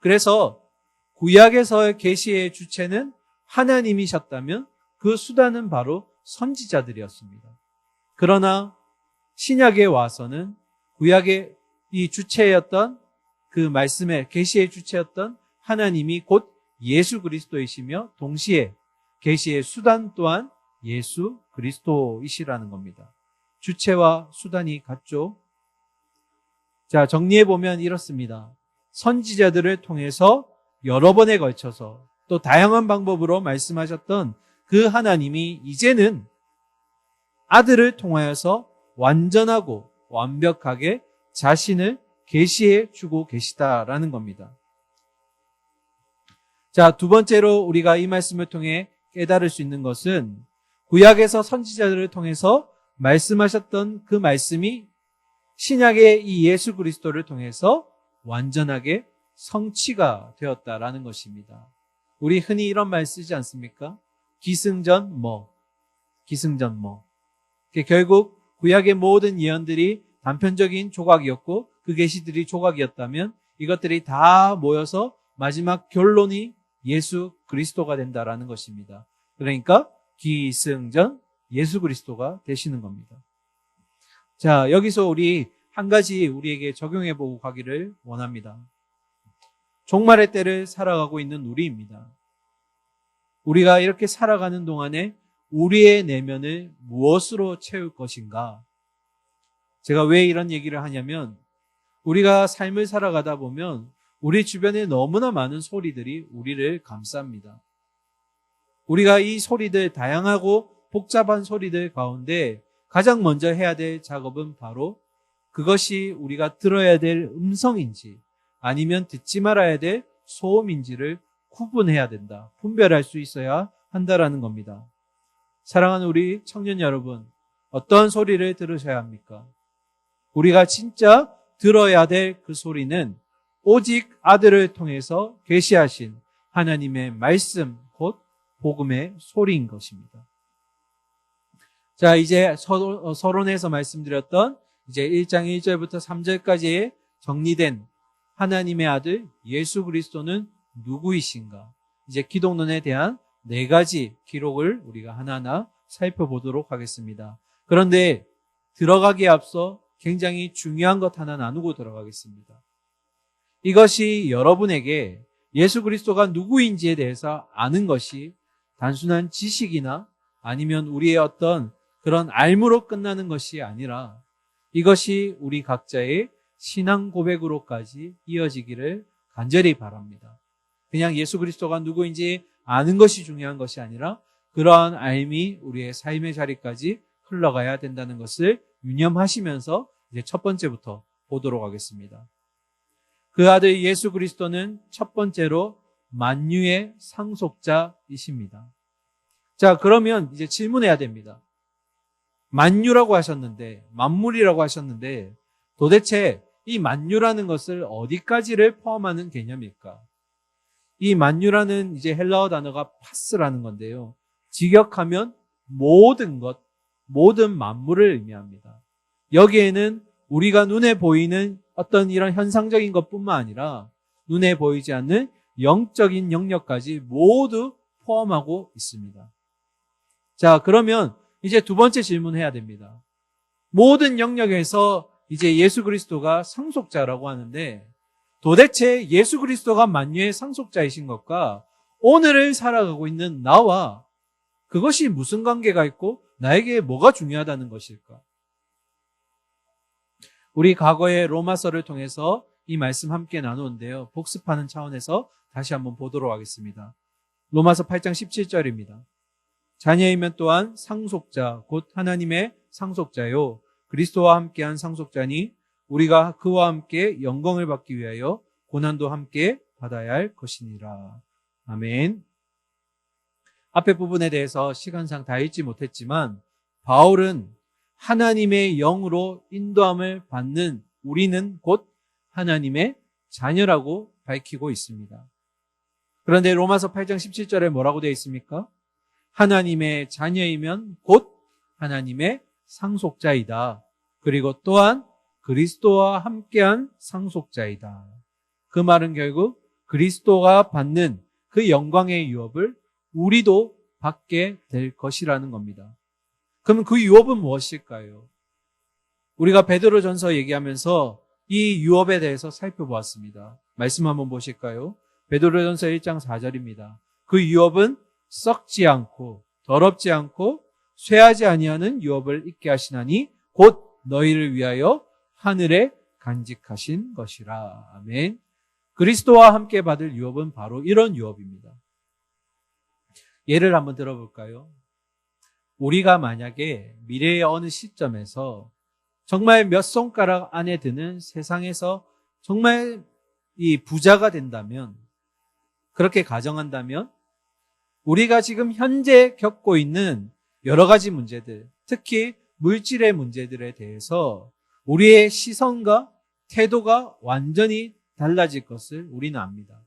그래서 구약에서의 계시의 주체는 하나님이셨다면 그 수단은 바로 선지자들이었습니다. 그러나 신약에 와서는 구약의 이 주체였던 그 말씀의 계시의 주체였던 하나님이 곧 예수 그리스도이시며 동시에 계시의 수단 또한 예수 그리스도이시라는 겁니다. 주체와 수단이 같죠? 자, 정리해보면 이렇습니다. 선지자들을 통해서 여러 번에 걸쳐서 또 다양한 방법으로 말씀하셨던 그 하나님이 이제는 아들을 통하여서 완전하고 완벽하게 자신을 계시해 주고 계시다라는 겁니다. 자, 두 번째로 우리가 이 말씀을 통해 깨달을 수 있는 것은 구약에서 선지자들을 통해서 말씀하셨던 그 말씀이 신약의 이 예수 그리스도를 통해서 완전하게 성취가 되었다라는 것입니다. 우리 흔히 이런 말 쓰지 않습니까? 기승전 뭐. 결국 구약의 모든 예언들이 단편적인 조각이었고 그 계시들이 조각이었다면 이것들이 다 모여서 마지막 결론이 예수 그리스도가 된다라는 것입니다. 그러니까 기승전 예수 그리스도가 되시는 겁니다. 자, 여기서 우리 한 가지 우리에게 적용해보고 가기를 원합니다. 종말의 때를 살아가고 있는 우리입니다. 우리가 이렇게 살아가는 동안에 우리의 내면을 무엇으로 채울 것인가? 제가 왜 이런 얘기를 하냐면 우리가 삶을 살아가다 보면 우리 주변에 너무나 많은 소리들이 우리를 감쌉니다. 우리가 이 소리들, 다양하고 복잡한 소리들 가운데 가장 먼저 해야 될 작업은 바로 그것이 우리가 들어야 될 음성인지 아니면 듣지 말아야 될 소음인지를 구분해야 된다. 분별할 수 있어야 한다라는 겁니다. 사랑하는 우리 청년 여러분, 어떤 소리를 들으셔야 합니까? 우리가 진짜 들어야 될 그 소리는 오직 아들을 통해서 계시하신 하나님의 말씀, 곧 복음의 소리인 것입니다. 자, 이제 서론에서 말씀드렸던 이제 1장 1절부터 3절까지 정리된 하나님의 아들 예수 그리스도는 누구이신가? 이제 기독론에 대한 4가지 기록을 우리가 하나하나 살펴보도록 하겠습니다. 그런데 들어가기에 앞서 굉장히 중요한 것 하나 나누고 들어가겠습니다. 이것이 여러분에게 예수 그리스도가 누구인지에 대해서 아는 것이 단순한 지식이나 아니면 우리의 어떤 그런 알무로 끝나는 것이 아니라 이것이 우리 각자의 신앙 고백으로까지 이어지기를 간절히 바랍니다. 그냥 예수 그리스도가 누구인지 아는 것이 중요한 것이 아니라 그러한 알미 우리의 삶의 자리까지 흘러가야 된다는 것을 유념하시면서 이제 첫 번째부터 보도록 하겠습니다. 그 아들 예수 그리스도는 첫 번째로 만유의 상속자이십니다. 자, 그러면 이제 질문해야 됩니다. 만유라고 하셨는데, 만물이라고 하셨는데 도대체 이 만유라는 것을 어디까지를 포함하는 개념일까? 이 만유라는 이제 헬라어 단어가 파스라는 건데요. 직역하면 모든 것, 모든 만물을 의미합니다. 여기에는 우리가 눈에 보이는 어떤 이런 현상적인 것뿐만 아니라 눈에 보이지 않는 영적인 영역까지 모두 포함하고 있습니다. 자, 그러면 이제 두 번째 질문해야 됩니다. 모든 영역에서 이제 예수 그리스도가 상속자라고 하는데 도대체 예수 그리스도가 만유의 상속자이신 것과 오늘을 살아가고 있는 나와 그것이 무슨 관계가 있고 나에게 뭐가 중요하다는 것일까? 우리 과거의 로마서를 통해서 이 말씀 함께 나누는데요. 복습하는 차원에서 다시 한번 보도록 하겠습니다. 로마서 8장 17절입니다. 자녀이면 또한 상속자, 곧 하나님의 상속자요. 그리스도와 함께한 상속자니 우리가 그와 함께 영광을 받기 위하여 고난도 함께 받아야 할 것이니라. 아멘. 앞에 부분에 대해서 시간상 다 읽지 못했지만 바울은 하나님의 영으로 인도함을 받는 우리는 곧 하나님의 자녀라고 밝히고 있습니다. 그런데 로마서 8장 17절에 뭐라고 되어 있습니까? 하나님의 자녀이면 곧 하나님의 상속자이다. 그리고 또한 그리스도와 함께한 상속자이다. 그 말은 결국 그리스도가 받는 그 영광의 유업을 우리도 받게 될 것이라는 겁니다. 그럼 그 유업은 무엇일까요? 우리가 베드로전서 얘기하면서 이 유업에 대해서 살펴보았습니다. 말씀 한번 보실까요? 베드로전서 1장 4절입니다. 그 유업은 썩지 않고 더럽지 않고 쇠하지 아니하는 유업을 있게 하시나니 곧 너희를 위하여 하늘에 간직하신 것이라. 아멘. 그리스도와 함께 받을 유업은 바로 이런 유업입니다. 예를 한번 들어볼까요? 우리가 만약에 미래의 어느 시점에서 정말 몇 손가락 안에 드는 세상에서 정말 이 부자가 된다면, 그렇게 가정한다면 우리가 지금 현재 겪고 있는 여러 가지 문제들, 특히 물질의 문제들에 대해서 우리의 시선과 태도가 완전히 달라질 것을 우리는 압니다.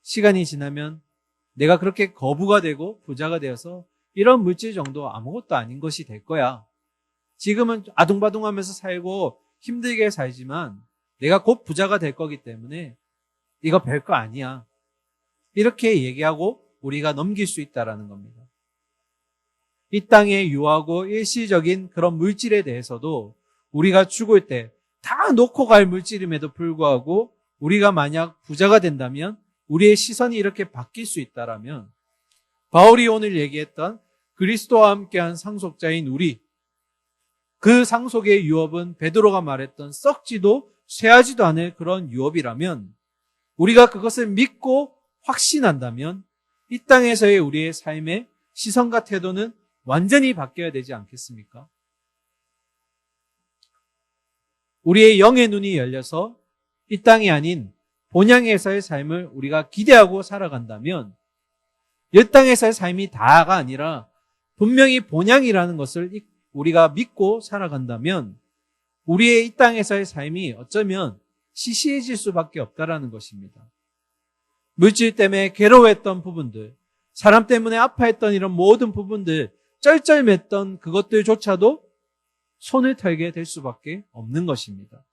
시간이 지나면 내가 그렇게 거부가 되고 부자가 되어서 이런 물질 정도 아무것도 아닌 것이 될 거야. 지금은 아둥바둥하면서 살고 힘들게 살지만 내가 곧 부자가 될 거기 때문에 이거 별거 아니야. 이렇게 얘기하고 우리가 넘길 수 있다는 겁니다. 이 땅에 유하고 일시적인 그런 물질에 대해서도 우리가 죽을 때 다 놓고 갈 물질임에도 불구하고 우리가 만약 부자가 된다면 우리의 시선이 이렇게 바뀔 수 있다라면 바울이 오늘 얘기했던 그리스도와 함께한 상속자인 우리, 그 상속의 유업은 베드로가 말했던 썩지도 쇠하지도 않을 그런 유업이라면 우리가 그것을 믿고 확신한다면 이 땅에서의 우리의 삶의 시선과 태도는 완전히 바뀌어야 되지 않겠습니까? 우리의 영의 눈이 열려서 이 땅이 아닌 본향에서의 삶을 우리가 기대하고 살아간다면 이 땅에서의 삶이 다가 아니라 분명히 본향이라는 것을 우리가 믿고 살아간다면 우리의 이 땅에서의 삶이 어쩌면 시시해질 수밖에 없다라는 것입니다. 물질 때문에 괴로워했던 부분들, 사람 때문에 아파했던 이런 모든 부분들, 쩔쩔맸던 그것들조차도 손을 털게 될 수밖에 없는 것입니다.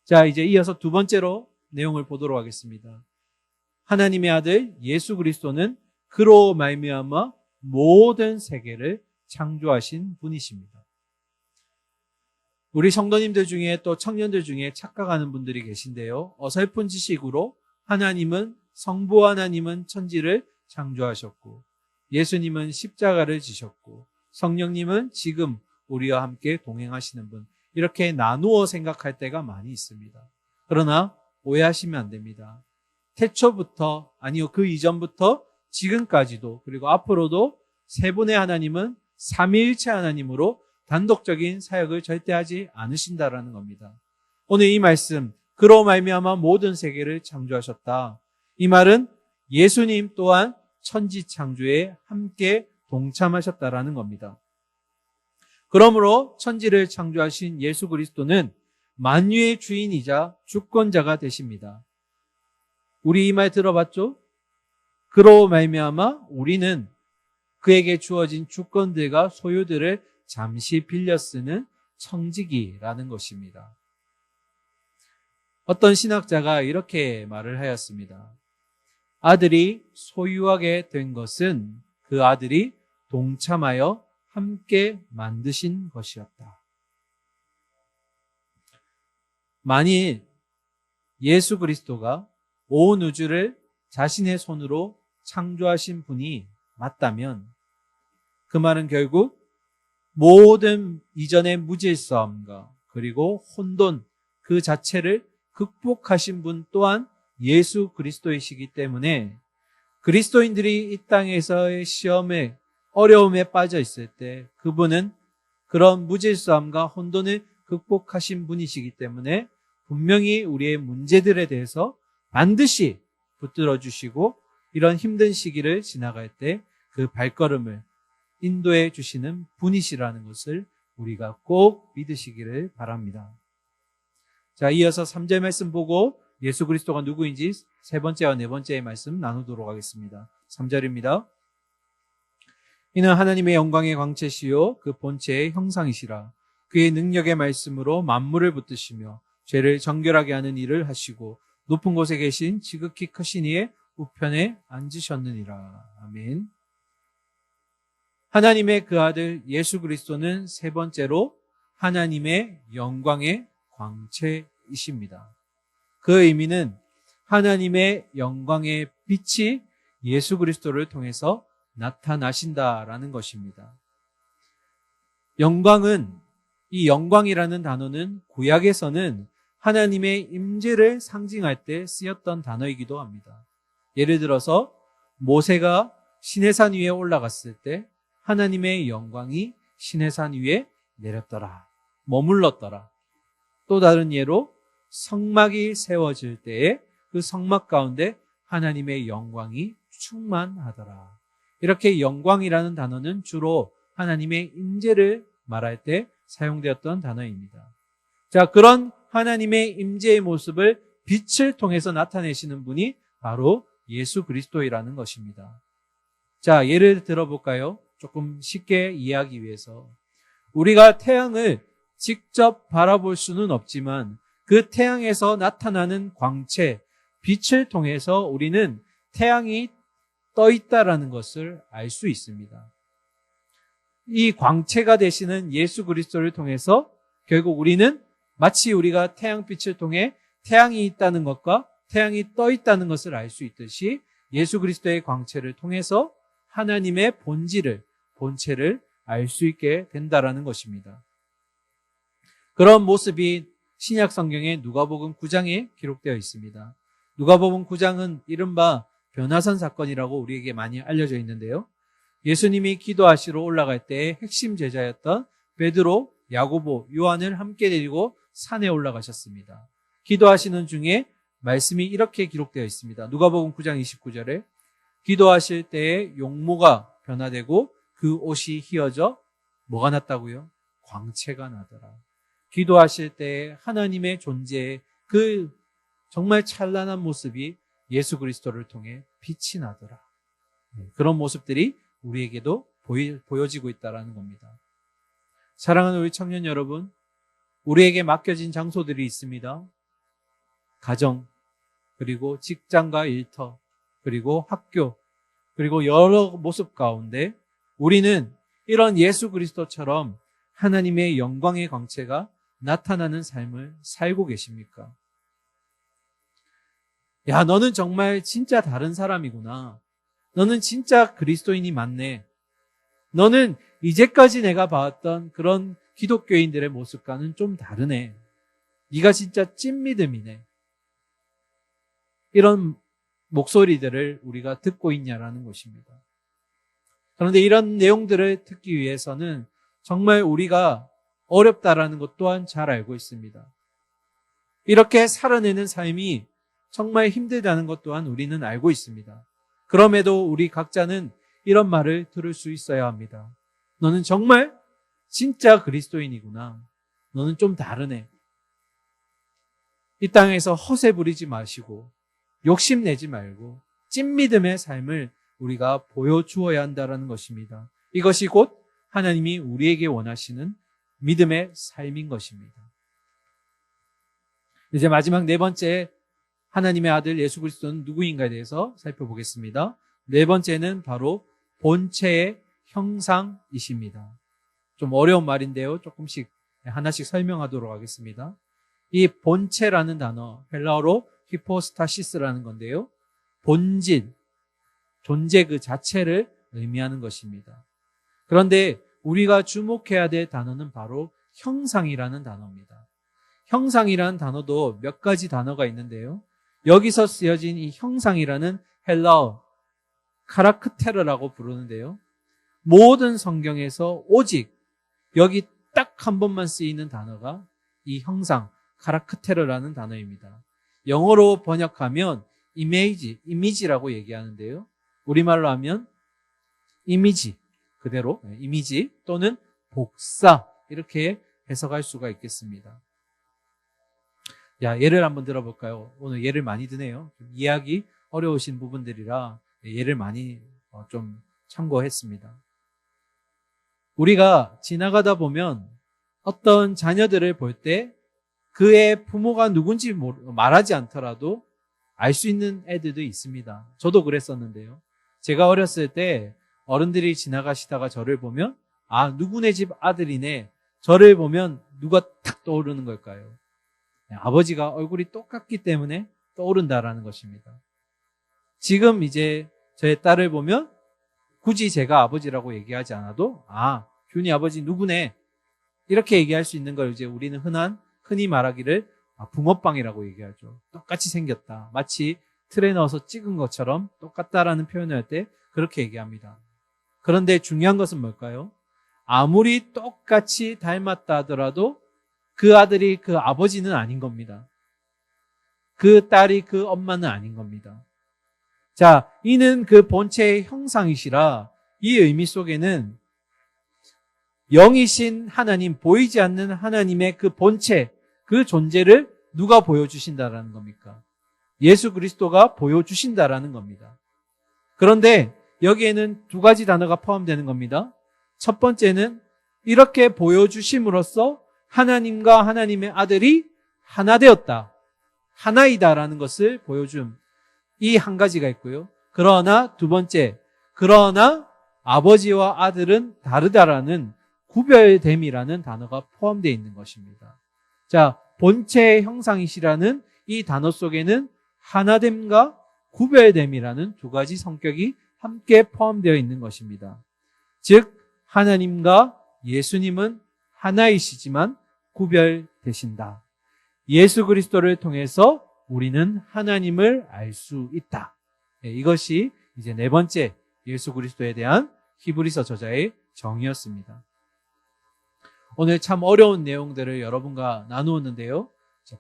자, 이제 이어서 두 번째로 내용을 보도록 하겠습니다. 하나님의 아들 예수 그리스도는 그로 말미암아 모든 세계를 창조하신 분이십니다. 우리 성도님들 중에 또 청년들 중에 착각하는 분들이 계신데요. 어설픈 지식으로 하나님은, 성부 하나님은 천지를 창조하셨고 예수님은 십자가를 지셨고 성령님은 지금 우리와 함께 동행하시는 분, 이렇게 나누어 생각할 때가 많이 있습니다. 그러나 오해하시면 안 됩니다. 태초부터, 아니요 그 이전부터 지금까지도, 그리고 앞으로도 세 분의 하나님은 삼위일체 하나님으로 단독적인 사역을 절대 하지 않으신다라는 겁니다. 오늘 이 말씀, 그로 말미암아 모든 세계를 창조하셨다. 이 말은 예수님 또한 천지 창조에 함께 동참하셨다라는 겁니다. 그러므로 천지를 창조하신 예수 그리스도는 만유의 주인이자 주권자가 되십니다. 우리 이 말 들어봤죠? 그로 말미암아 우리는 그에게 주어진 주권들과 소유들을 잠시 빌려 쓰는 청지기라는 것입니다. 어떤 신학자가 이렇게 말을 하였습니다. 아들이 소유하게 된 것은 그 아들이 동참하여 함께 만드신 것이었다. 만일 예수 그리스도가 온 우주를 자신의 손으로 창조하신 분이 맞다면 그 말은 결국 모든 이전의 무질서함과 그리고 혼돈 그 자체를 극복하신 분 또한 예수 그리스도이시기 때문에 그리스도인들이 이 땅에서의 시험에 어려움에 빠져 있을 때 그분은 그런 무질서함과 혼돈을 극복하신 분이시기 때문에 분명히 우리의 문제들에 대해서 반드시 붙들어 주시고 이런 힘든 시기를 지나갈 때 그 발걸음을 인도해 주시는 분이시라는 것을 우리가 꼭 믿으시기를 바랍니다. 자, 이어서 3절 말씀 보고 예수 그리스도가 누구인지 세 번째와 네 번째의 말씀 나누도록 하겠습니다. 3절입니다. 이는 하나님의 영광의 광채시요 그 본체의 형상이시라. 그의 능력의 말씀으로 만물을 붙드시며 죄를 정결하게 하는 일을 하시고 높은 곳에 계신 지극히 크신 이의 우편에 앉으셨느니라. 아멘. 하나님의 그 아들 예수 그리스도는 세 번째로 하나님의 영광의 광채이십니다. 그 의미는 하나님의 영광의 빛이 예수 그리스도를 통해서 나타나신다라는 것입니다. 이 영광이라는 단어는 구약에서는 하나님의 임재를 상징할 때 쓰였던 단어이기도 합니다. 예를 들어서 모세가 시내산 위에 올라갔을 때 하나님의 영광이 시내산 위에 내렸더라, 머물렀더라. 또 다른 예로 성막이 세워질 때에 그 성막 가운데 하나님의 영광이 충만하더라. 이렇게 영광이라는 단어는 주로 하나님의 임재를 말할 때 사용되었던 단어입니다. 자, 그런 하나님의 임재의 모습을 빛을 통해서 나타내시는 분이 바로 예수 그리스도이라는 것입니다. 자, 예를 들어볼까요? 조금 쉽게 이해하기 위해서. 우리가 태양을 직접 바라볼 수는 없지만 그 태양에서 나타나는 광채, 빛을 통해서 우리는 태양이 떠 있다라는 것을 알 수 있습니다. 이 광채가 되시는 예수 그리스도를 통해서 결국 우리는 마치 우리가 태양빛을 통해 태양이 있다는 것과 태양이 떠 있다는 것을 알 수 있듯이 예수 그리스도의 광채를 통해서 하나님의 본체를 알 수 있게 된다라는 것입니다. 그런 모습이 신약 성경의 누가복음 9장에 기록되어 있습니다. 누가복음 9장은 이른바 변화산 사건이라고 우리에게 많이 알려져 있는데요. 예수님이 기도하시러 올라갈 때의 핵심 제자였던 베드로, 야고보, 요한을 함께 데리고 산에 올라가셨습니다. 기도하시는 중에 말씀이 이렇게 기록되어 있습니다. 누가복음 9장 29절에 기도하실 때에 용모가 변화되고 그 옷이 휘어져 뭐가 났다고요? 광채가 나더라. 기도하실 때에 하나님의 존재의 그 정말 찬란한 모습이 예수 그리스도를 통해 빛이 나더라. 그런 모습들이 우리에게도 보여지고 있다는 겁니다. 사랑하는 우리 청년 여러분, 우리에게 맡겨진 장소들이 있습니다. 가정, 그리고 직장과 일터, 그리고 학교, 그리고 여러 모습 가운데 우리는 이런 예수 그리스도처럼 하나님의 영광의 광채가 나타나는 삶을 살고 계십니까? 야, 너는 정말 진짜 다른 사람이구나. 너는 진짜 그리스도인이 맞네. 너는 이제까지 내가 봐왔던 그런 기독교인들의 모습과는 좀 다르네. 네가 진짜 찐믿음이네. 이런 목소리들을 우리가 듣고 있냐라는 것입니다. 그런데 이런 내용들을 듣기 위해서는 정말 우리가 어렵다라는 것 또한 잘 알고 있습니다. 이렇게 살아내는 삶이 정말 힘들다는 것 또한 우리는 알고 있습니다. 그럼에도 우리 각자는 이런 말을 들을 수 있어야 합니다. 너는 정말 진짜 그리스도인이구나. 너는 좀 다르네. 이 땅에서 허세 부리지 마시고 욕심내지 말고 찐믿음의 삶을 우리가 보여주어야 한다는 것입니다. 이것이 곧 하나님이 우리에게 원하시는 믿음의 삶인 것입니다. 이제 마지막 네 번째, 하나님의 아들 예수 그리스도는 누구인가에 대해서 살펴보겠습니다. 네 번째는 바로 본체의 형상이십니다. 좀 어려운 말인데요. 조금씩 하나씩 설명하도록 하겠습니다. 이 본체라는 단어, 헬라어로 히포스타시스라는 건데요. 본질, 존재 그 자체를 의미하는 것입니다. 그런데 우리가 주목해야 될 단어는 바로 형상이라는 단어입니다. 형상이라는 단어도 몇 가지 단어가 있는데요. 여기서 쓰여진 이 형상이라는 헬라어 카라크테르라고 부르는데요. 모든 성경에서 오직 여기 딱 한 번만 쓰이는 단어가 이 형상 카라크테르라는 단어입니다. 영어로 번역하면 이미지라고 얘기하는데요. 우리말로 하면 이미지, 그대로 이미지 또는 복사 이렇게 해석할 수가 있겠습니다. 예를 한번 들어볼까요? 오늘 예를 많이 드네요. 좀 이해하기 어려우신 부분들이라 예를 많이 좀 참고했습니다. 우리가 지나가다 보면 어떤 자녀들을 볼 때 그의 부모가 누군지 말하지 않더라도 알 수 있는 애들도 있습니다. 저도 그랬었는데요. 제가 어렸을 때 어른들이 지나가시다가 저를 보면 누구네 집 아들이네. 저를 보면 누가 탁 떠오르는 걸까요? 아버지가 얼굴이 똑같기 때문에 떠오른다라는 것입니다. 지금 이제 저의 딸을 보면 굳이 제가 아버지라고 얘기하지 않아도 균이 아버지 누구네 이렇게 얘기할 수 있는 걸 이제 우리는 흔히 말하기를 붕어빵이라고 얘기하죠. 똑같이 생겼다. 마치 틀에 넣어서 찍은 것처럼 똑같다라는 표현을 할 때 그렇게 얘기합니다. 그런데 중요한 것은 뭘까요? 아무리 똑같이 닮았다 하더라도 그 아들이 그 아버지는 아닌 겁니다. 그 딸이 그 엄마는 아닌 겁니다. 자, 이는 그 본체의 형상이시라 이 의미 속에는 영이신 하나님, 보이지 않는 하나님의 그 본체, 그 존재를 누가 보여주신다라는 겁니까? 예수 그리스도가 보여주신다라는 겁니다. 그런데 여기에는 두 가지 단어가 포함되는 겁니다. 첫 번째는 이렇게 보여주심으로써 하나님과 하나님의 아들이 하나 되었다. 하나이다라는 것을 보여줌. 이 한 가지가 있고요. 그러나 두 번째, 그러나 아버지와 아들은 다르다라는 구별됨이라는 단어가 포함되어 있는 것입니다. 자, 본체의 형상이시라는 이 단어 속에는 하나됨과 구별됨이라는 두 가지 성격이 함께 포함되어 있는 것입니다. 즉, 하나님과 예수님은 하나이시지만 구별되신다. 예수 그리스도를 통해서 우리는 하나님을 알 수 있다. 이것이 이제 네 번째 예수 그리스도에 대한 히브리서 저자의 정의였습니다. 오늘 참 어려운 내용들을 여러분과 나누었는데요.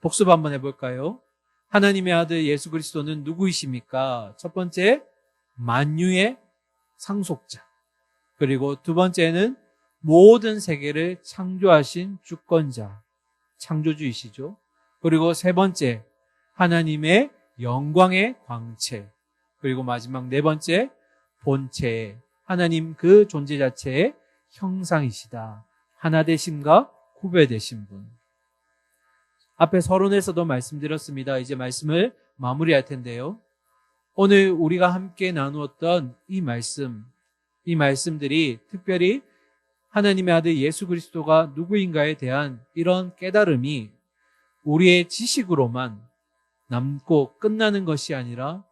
복습 한번 해볼까요? 하나님의 아들 예수 그리스도는 누구이십니까? 첫 번째, 만유의 상속자. 그리고 두 번째는 모든 세계를 창조하신 주권자, 창조주이시죠. 그리고 세 번째, 하나님의 영광의 광채. 그리고 마지막 네 번째, 본체, 하나님 그 존재 자체의 형상이시다. 하나 되심과 구별되신 분. 앞에 서론에서도 말씀드렸습니다. 이제 말씀을 마무리할 텐데요. 오늘 우리가 함께 나누었던 이 말씀들이 특별히 하나님의 아들 예수 그리스도가 누구인가에 대한 이런 깨달음이 우리의 지식으로만 남고 끝나는 것이 아니라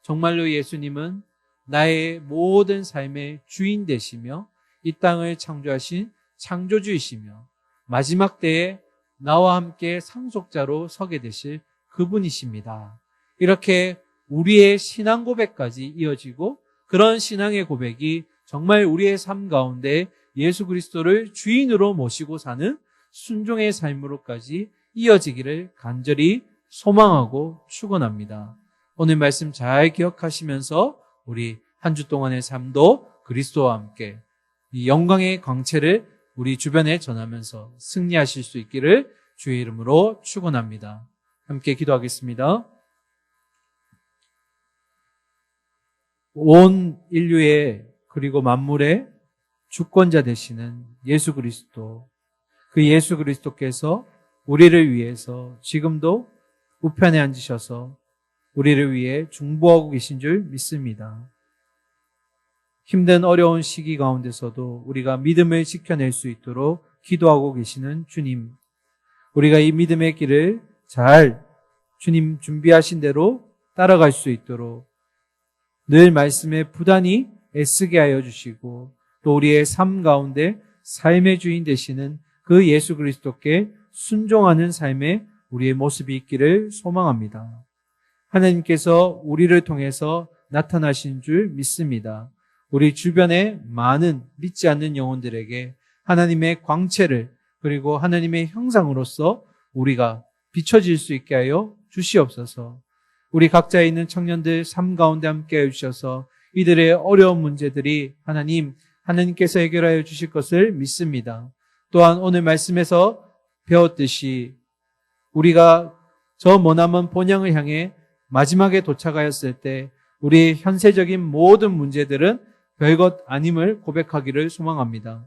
정말로 예수님은 나의 모든 삶의 주인 되시며 이 땅을 창조하신 창조주이시며 마지막 때에 나와 함께 상속자로 서게 되실 그분이십니다. 이렇게 우리의 신앙 고백까지 이어지고 그런 신앙의 고백이 정말 우리의 삶 가운데 예수 그리스도를 주인으로 모시고 사는 순종의 삶으로까지 이어지기를 간절히 소망하고 축원합니다. 오늘 말씀 잘 기억하시면서 우리 한 주 동안의 삶도 그리스도와 함께 이 영광의 광채를 우리 주변에 전하면서 승리하실 수 있기를 주의 이름으로 축원합니다. 함께 기도하겠습니다. 온 인류의 그리고 만물의 주권자 되시는 예수 그리스도, 그 예수 그리스도께서 우리를 위해서 지금도 우편에 앉으셔서 우리를 위해 중보하고 계신 줄 믿습니다. 힘든 어려운 시기 가운데서도 우리가 믿음을 지켜낼 수 있도록 기도하고 계시는 주님, 우리가 이 믿음의 길을 잘 주님 준비하신 대로 따라갈 수 있도록 늘 말씀에 부단히 애쓰게 하여 주시고 또 우리의 삶 가운데 삶의 주인 되시는 그 예수 그리스도께 순종하는 삶의 우리의 모습이 있기를 소망합니다. 하나님께서 우리를 통해서 나타나신 줄 믿습니다. 우리 주변의 많은 믿지 않는 영혼들에게 하나님의 광채를 그리고 하나님의 형상으로서 우리가 비춰질 수 있게 하여 주시옵소서. 우리 각자에 있는 청년들 삶 가운데 함께 해주셔서 이들의 어려운 문제들이 하나님께서 해결하여 주실 것을 믿습니다. 또한 오늘 말씀에서 배웠듯이 우리가 저 머나먼 본향을 향해 마지막에 도착하였을 때 우리의 현세적인 모든 문제들은 별것 아님을 고백하기를 소망합니다.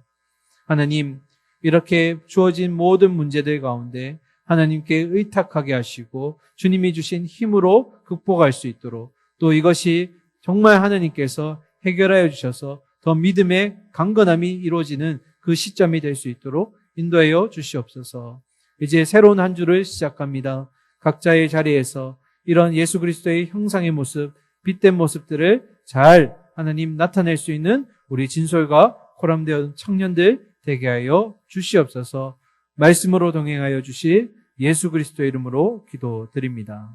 하나님, 이렇게 주어진 모든 문제들 가운데 하나님께 의탁하게 하시고 주님이 주신 힘으로 극복할 수 있도록, 또 이것이 정말 하나님께서 해결하여 주셔서 더 믿음의 강건함이 이루어지는 그 시점이 될 수 있도록 인도하여 주시옵소서. 이제 새로운 한 주를 시작합니다. 각자의 자리에서 이런 예수 그리스도의 형상의 모습, 빛된 모습들을 잘 하나님 나타낼 수 있는 우리 진솔과 코람되어 청년들 되게 하여 주시옵소서. 말씀으로 동행하여 주실 예수 그리스도의 이름으로 기도드립니다.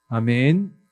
아멘.